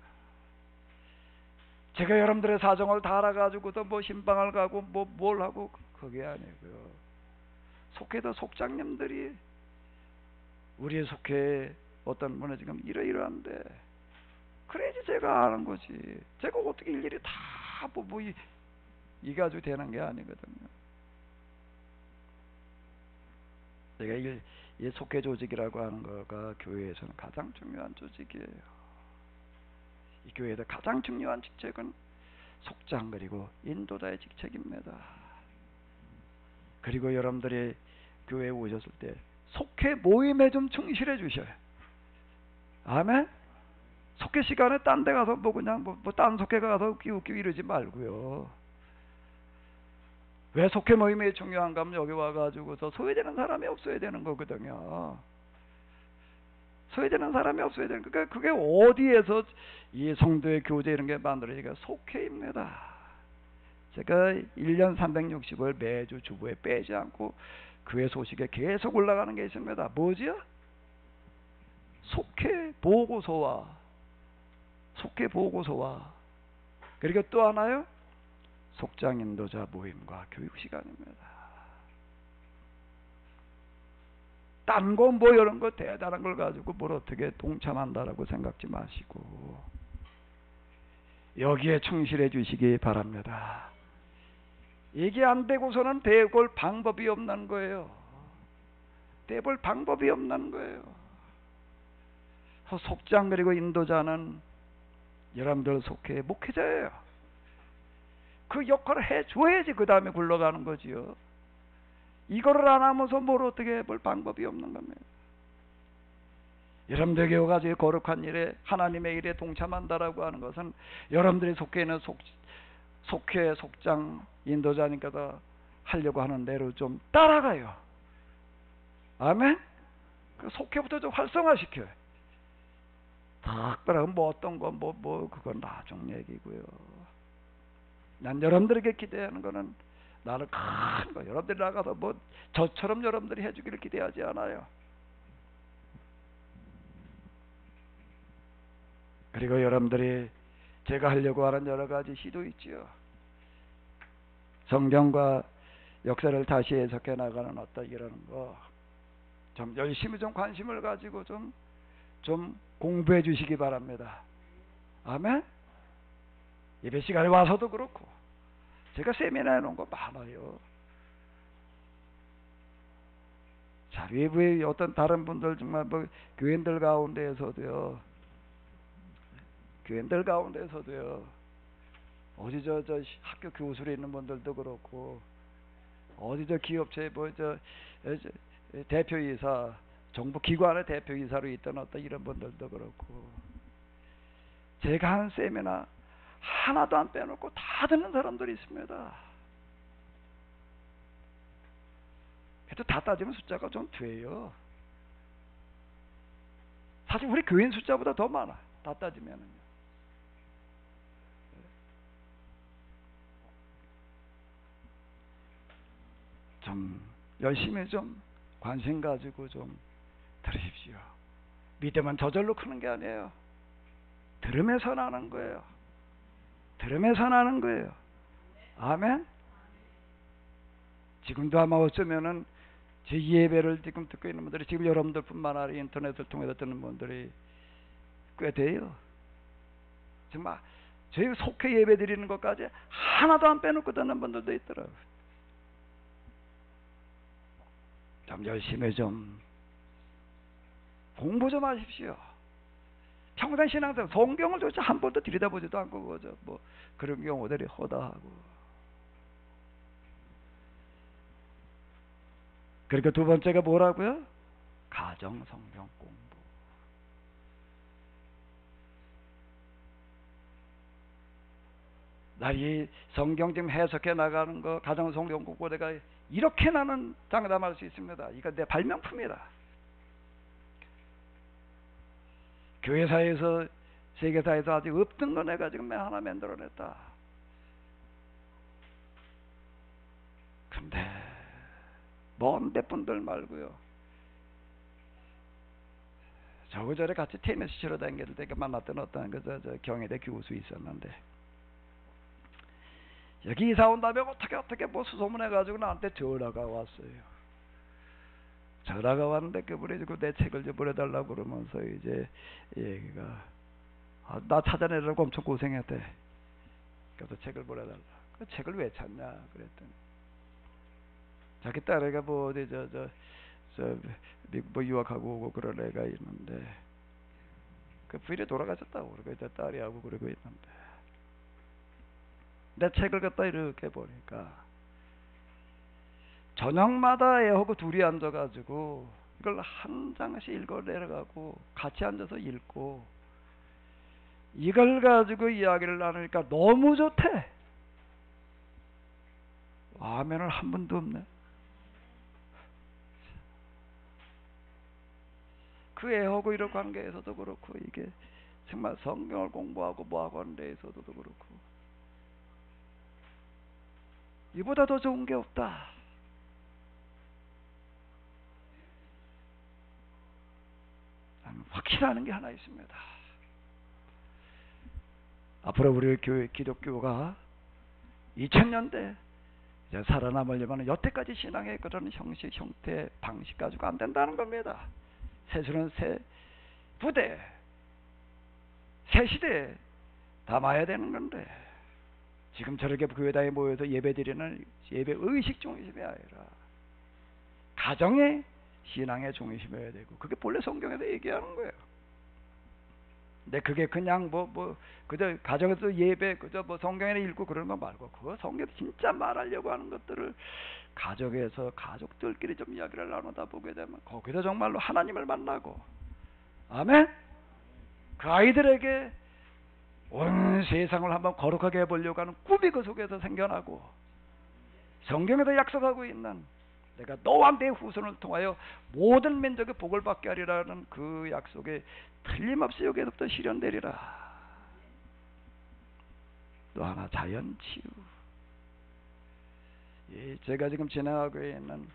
제가 여러분들의 사정을 다 알아가지고도 뭐 신방을 가고 뭘 하고 그게 아니고요, 속회도 속장님들이 우리의 속회 어떤 분은 지금 이러이러한데 그래야지 제가 아는 거지. 제가 어떻게 일일이 다 이 가지고 되는 게 아니거든요. 제가 이 속회 조직이라고 하는 거가 교회에서는 가장 중요한 조직이에요. 이 교회에서 가장 중요한 직책은 속장 그리고 인도자의 직책입니다. 그리고 여러분들이 교회에 오셨을 때 속회 모임에 좀 충실해 주셔요. 아멘. 속회 시간에 딴 데 가서 그냥 딴 속회 가서 웃기고 이러지 말고요. 왜 속회 모임이 중요한가 하면 여기 와가지고서 소외되는 사람이 없어야 되는 거거든요. 소외되는 사람이 없어야 되는 거니까 그게 어디에서 이 성도의 교제 이런 게 만들어지니까 속회입니다. 제가 1년 365일 매주 주보에 빼지 않고 그의 소식에 계속 올라가는 게 있습니다. 뭐지요? 속회 보고서와 그리고 또 하나요? 속장 인도자 모임과 교육 시간입니다. 딴 거 이런 거 대단한 걸 가지고 뭘 어떻게 동참한다라고 생각지 마시고 여기에 충실해 주시기 바랍니다. 이게 안 되고서는 대볼 방법이 없는 거예요. 대볼 방법이 없는 거예요. 속장 그리고 인도자는 여러분들 속해 목회자예요. 그 역할을 해줘야지 그 다음에 굴러가는 거지요. 이거를 안 하면서 뭘 어떻게 해볼 방법이 없는 겁니다. 여러분들 교회가 제 거룩한 일에 하나님의 일에 동참한다라고 하는 것은 여러분들이 속해 있는 속회 속장 인도자니까 하려고 하는 대로 좀 따라가요. 아멘. 그 속회부터 좀 활성화시켜요. 특별하게 어떤 거 그건 나중 얘기고요. 난 여러분들에게 기대하는 거는 나는 큰 거 여러분들이 나가서 저처럼 여러분들이 해주기를 기대하지 않아요. 그리고 여러분들이 제가 하려고 하는 여러 가지 시도 있지요. 성경과 역사를 다시 해석해 나가는 어떤 이런 거 좀 열심히 좀 관심을 가지고 좀 공부해 주시기 바랍니다. 아멘. 예배 시간에 와서도 그렇고 제가 세미나 해놓은 거 많아요. 자, 외부의 어떤 다른 분들 정말 교인들 가운데에서도요. 어디 저 학교 교수로 있는 분들도 그렇고 어디 저 기업체 대표이사 정부 기관의 대표이사로 있던 어떤 이런 분들도 그렇고 제가 한 세미나 하나도 안 빼놓고 다 듣는 사람들이 있습니다. 그래도 다 따지면 숫자가 좀 돼요. 사실 우리 교인 숫자보다 더 많아. 다 따지면은요. 좀 열심히 좀 관심 가지고 좀 들으십시오. 믿음은 저절로 크는 게 아니에요. 들으면서 나는 거예요. 아멘. 지금도 아마 어쩌면은 제 예배를 지금 듣고 있는 분들이 지금 여러분들뿐만 아니라 인터넷을 통해서 듣는 분들이 꽤 돼요. 정말 저희 속회 예배 드리는 것까지 하나도 안 빼놓고 듣는 분들도 있더라고요. 좀 열심히 좀 공부 좀 하십시오. 평생 신앙생활 성경을 도대체 한 번도 들여다보지도 않고 그런 경우들이 허다하고. 그러니까 두 번째가 뭐라고요? 가정 성경 공부. 나 이 성경 지금 해석해 나가는 거 가정 성경 공부 내가 이렇게 나는 장담할 수 있습니다. 이거 내 발명품이다. 교회사에서 세계사에서 아직 없던 거 내가 지금 하나 만들어냈다. 근데 먼데 분들 말고요. 저거저래 같이 테니스 치러 다닐 때 만났던 어떤 저 경희대 교수 있었는데 여기 이사 온 다음에 어떻게 수소문해가지고 나한테 전화가 왔어요. 전화가 왔는데 그분이 내 책을 좀 보내달라고 그러면서 이제 얘기가 나 찾아내려고 엄청 고생했대. 그래서 책을 보내달라. 그 책을 왜 찾냐 그랬더니 자기 딸애가 뭐 어디 미국 뭐 유학하고 오고 그런 애가 있는데 그 부인이 돌아가셨다고 그러고 이제 딸이하고 그러고 있는데 내 책을 갖다 이렇게 보니까 저녁마다 애하고 둘이 앉아가지고 이걸 한 장씩 읽어 내려가고 같이 앉아서 읽고 이걸 가지고 이야기를 나누니까 너무 좋대. 아멘을 한 번도 없네. 그 애하고 이런 관계에서도 그렇고 이게 정말 성경을 공부하고 뭐하고 하는 데에서도 그렇고 이보다 더 좋은 게 없다. 나는 확신하는 게 하나 있습니다. 앞으로 우리 교회 기독교가 2000년대 이제 살아남으려면 여태까지 신앙의 그런 형식, 형태, 방식 가지고 안 된다는 겁니다. 새수는 새 부대, 새 시대에 담아야 되는 건데 지금 저렇게 교회당에 모여서 예배드리는 예배 의식 중심이 아니라 가정의 신앙의 중심이어야 되고 그게 본래 성경에서 얘기하는 거예요. 근데 그게 그냥 그저 가정에서 예배 그저 성경에 읽고 그런 거 말고 그거 성경 진짜 말하려고 하는 것들을 가정에서 가족들끼리 좀 이야기를 나누다 보게 되면 거기서 정말로 하나님을 만나고 아멘. 그 아이들에게 온 세상을 한번 거룩하게 해보려고 하는 꿈이 그 속에서 생겨나고 성경에서 약속하고 있는 내가 너와 내 후손을 통하여 모든 민족의 복을 받게 하리라는 그 약속에 틀림없이 여기에서부터 실현되리라. 또 하나 자연치유. 제가 지금 진행하고 있는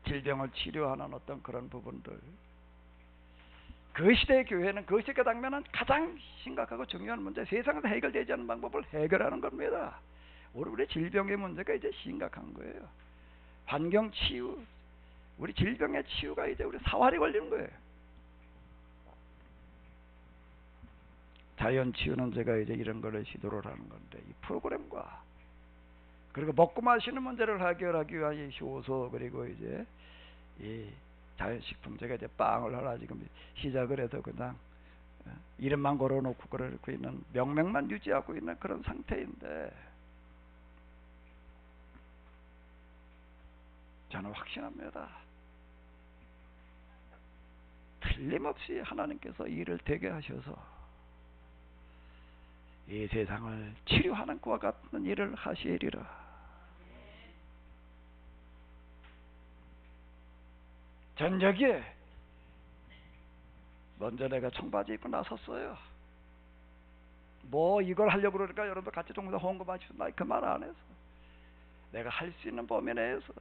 질병을 치료하는 어떤 그런 부분들 그 시대의 교회는 그 시대가 당면한 가장 심각하고 중요한 문제 세상에서 해결되지 않는 방법을 해결하는 겁니다. 우리 질병의 문제가 이제 심각한 거예요. 환경 치유 우리 질병의 치유가 이제 우리 사활이 걸리는 거예요. 자연 치유는 제가 이제 이런 거를 시도를 하는 건데 이 프로그램과 그리고 먹고 마시는 문제를 해결하기 위한 효소 그리고 이제 이 자연식품 제가 이제 빵을 하나 지금 시작을 해서 그냥 이름만 걸어놓고 그러고 있는 명맥만 유지하고 있는 그런 상태인데 저는 확신합니다. 틀림없이 하나님께서 일을 되게 하셔서 이 세상을 치료하는 것과 같은 일을 하시리라. 저녁에 먼저 내가 청바지 입고 나섰어요. 뭐 이걸 하려고 그러니까 여러분들 같이 동사 헌금하시고 나 그 말 안 해서 내가 할 수 있는 범위 내에서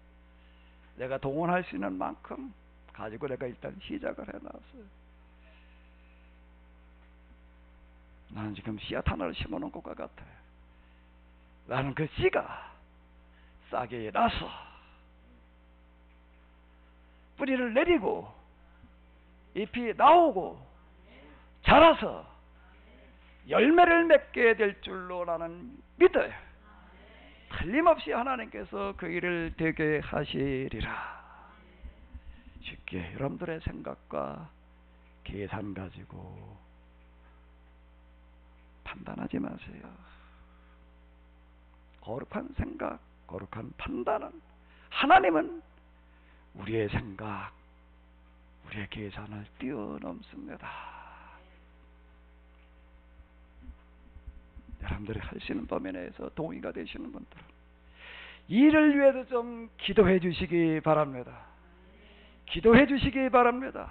내가 동원할 수 있는 만큼 가지고 내가 일단 시작을 해놨어요. 나는 지금 씨앗 하나를 심어놓은 것과 같아요. 나는 그 씨가 싹이 나서 뿌리를 내리고 잎이 나오고 자라서 열매를 맺게 될 줄로 나는 믿어요. 틀림없이 하나님께서 그 일을 되게 하시리라. 쉽게 여러분들의 생각과 계산 가지고 판단하지 마세요. 거룩한 생각, 거룩한 판단은 하나님은 우리의 생각, 우리의 계산을 뛰어넘습니다. 여러분들이 할 수 있는 범위 내에서 동의가 되시는 분들은 이를 위해서 좀 기도해 주시기 바랍니다. 기도해 주시기 바랍니다.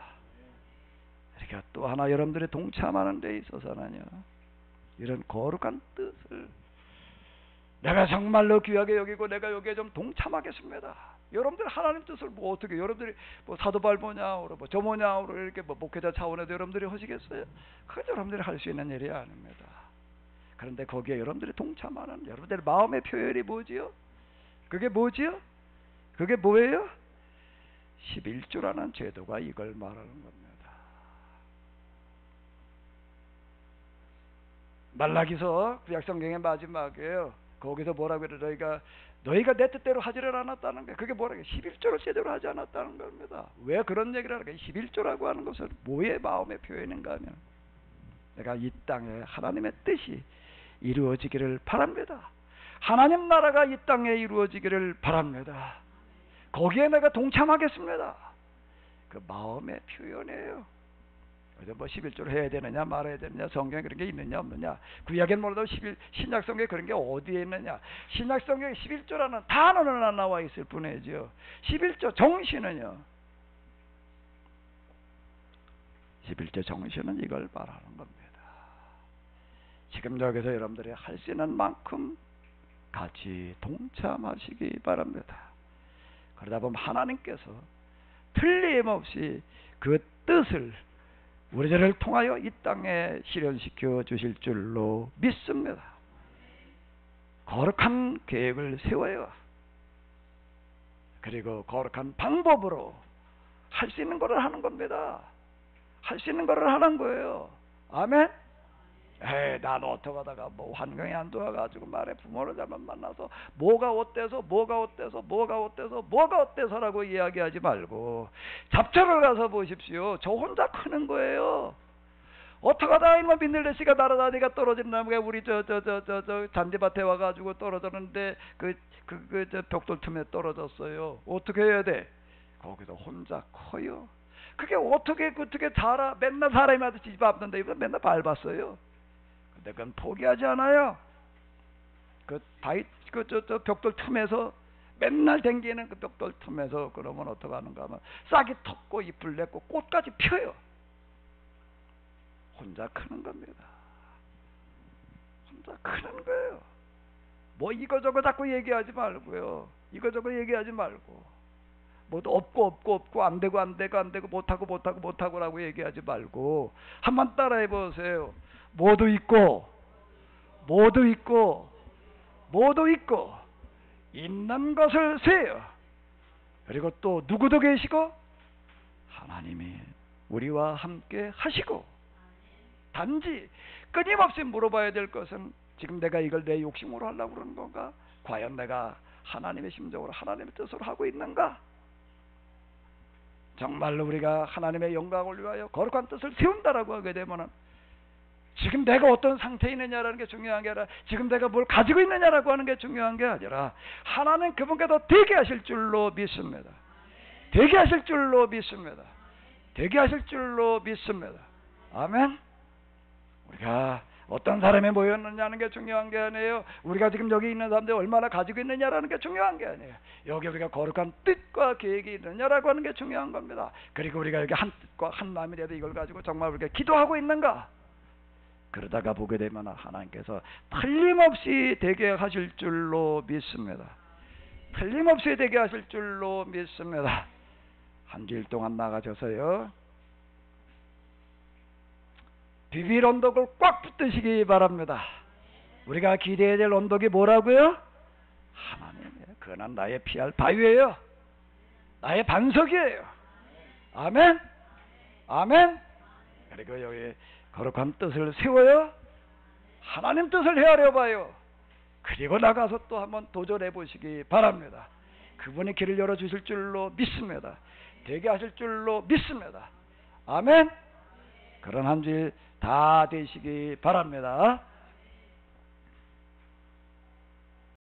그러니까 또 하나 여러분들이 동참하는 데 있어서는요, 이런 거룩한 뜻을 내가 정말로 귀하게 여기고 내가 여기에 좀 동참하겠습니다. 여러분들 하나님 뜻을 뭐 어떻게 여러분들이 뭐 사도발보냐으로 뭐 저모냐으로 이렇게 뭐 목회자 차원에서 여러분들이 하시겠어요? 그건 여러분들이 할 수 있는 일이 아닙니다. 그런데 거기에 여러분들이 동참하는 여러분들의 마음의 표현이 뭐지요? 그게 뭐지요? 그게 뭐예요? 11조라는 제도가 이걸 말하는 겁니다. 말라기서 구약성경의 마지막이에요. 거기서 뭐라고 그래요? 너희가 내 뜻대로 하지를 않았다는 게, 그게 뭐라고 11조를 제대로 하지 않았다는 겁니다. 왜 그런 얘기를 하는 거예요? 11조라고 하는 것은 뭐의 마음의 표현인가 하면, 내가 이 땅에 하나님의 뜻이 이루어지기를 바랍니다. 하나님 나라가 이 땅에 이루어지기를 바랍니다. 거기에 내가 동참하겠습니다. 그 마음의 표현이에요. 그래서 뭐 11조를 해야 되느냐 말아야 되느냐, 성경에 그런 게 있느냐 없느냐, 구약엔 몰라도 신약 성경에 그런 게 어디에 있느냐. 신약 성경에 11조라는 단어는 안 나와 있을 뿐이죠. 11조 정신은요, 11조 정신은 이걸 말하는 겁니다. 지금 여기서 여러분들이 할 수 있는 만큼 같이 동참하시기 바랍니다. 그러다 보면 하나님께서 틀림없이 그 뜻을 우리들을 통하여 이 땅에 실현시켜 주실 줄로 믿습니다. 거룩한 계획을 세워요. 그리고 거룩한 방법으로 할 수 있는 것을 하는 겁니다. 할 수 있는 것을 하는 거예요. 아멘? 난 어떻게 하다가 뭐 환경이 안 좋아가지고 말해 부모를 잘못 만나서 뭐가 어때서라고 이야기하지 말고 잡초를 가서 보십시오. 저 혼자 크는 거예요. 어떻게 하다가 이놈 민들레씨가 날아다니가 떨어진 나무가 우리 저 잔디밭에 와가지고 떨어졌는데 저 벽돌 틈에 떨어졌어요. 어떻게 해야 돼? 거기서 혼자 커요. 그게 어떻게 자라? 맨날 사람한테 뒤집어엎는데 이거 맨날 밟았어요. 근데 그건 포기하지 않아요. 저 벽돌 틈에서 맨날 댕기는 그 벽돌 틈에서 그러면 어떻게 하는가 하면 싹이 텄고 잎을 냈고 꽃까지 펴요. 혼자 크는 겁니다. 혼자 크는 거예요. 뭐 이거저거 자꾸 얘기하지 말고요. 이거저거 얘기하지 말고 뭐 없고 안 되고 못하고라고 얘기하지 말고 한번 따라해 보세요. 모두 있고 있는 것을 세요. 그리고 또 누구도 계시고 하나님이 우리와 함께 하시고, 단지 끊임없이 물어봐야 될 것은 지금 내가 이걸 내 욕심으로 하려고 그러는 건가? 과연 내가 하나님의 심정으로 하나님의 뜻으로 하고 있는가? 정말로 우리가 하나님의 영광을 위하여 거룩한 뜻을 세운다라고 하게 되면은 지금 내가 어떤 상태에 있느냐라는 게 중요한 게 아니라 지금 내가 뭘 가지고 있느냐라고 하는 게 중요한 게 아니라 하나님 그분께서 되게 하실 줄로 믿습니다. 되게 하실 줄로 믿습니다. 되게 하실 줄로 믿습니다. 아멘. 우리가 어떤 사람이 모였느냐는 게 중요한 게 아니에요. 우리가 지금 여기 있는 사람들이 얼마나 가지고 있느냐라는 게 중요한 게 아니에요. 여기 우리가 거룩한 뜻과 계획이 있느냐라고 하는 게 중요한 겁니다. 그리고 우리가 여기 한 뜻과 한 마음이 돼도 이걸 가지고 정말 우리가 기도하고 있는가? 그러다가 보게 되면 하나님께서 틀림없이 되게 하실 줄로 믿습니다. 틀림없이 되게 하실 줄로 믿습니다. 한 주일 동안 나가셔서요, 비빌 언덕을 꽉 붙드시기 바랍니다. 우리가 기대해야 될 언덕이 뭐라고요? 하나님이에요. 그는 나의 피할 바위예요. 나의 반석이에요. 아멘. 아멘. 그리고 여기 거룩한 뜻을 세워요. 하나님 뜻을 헤아려 봐요. 그리고 나가서 또 한번 도전해 보시기 바랍니다. 그분이 길을 열어주실 줄로 믿습니다. 되게 하실 줄로 믿습니다. 아멘. 그런 한 주일 다 되시기 바랍니다.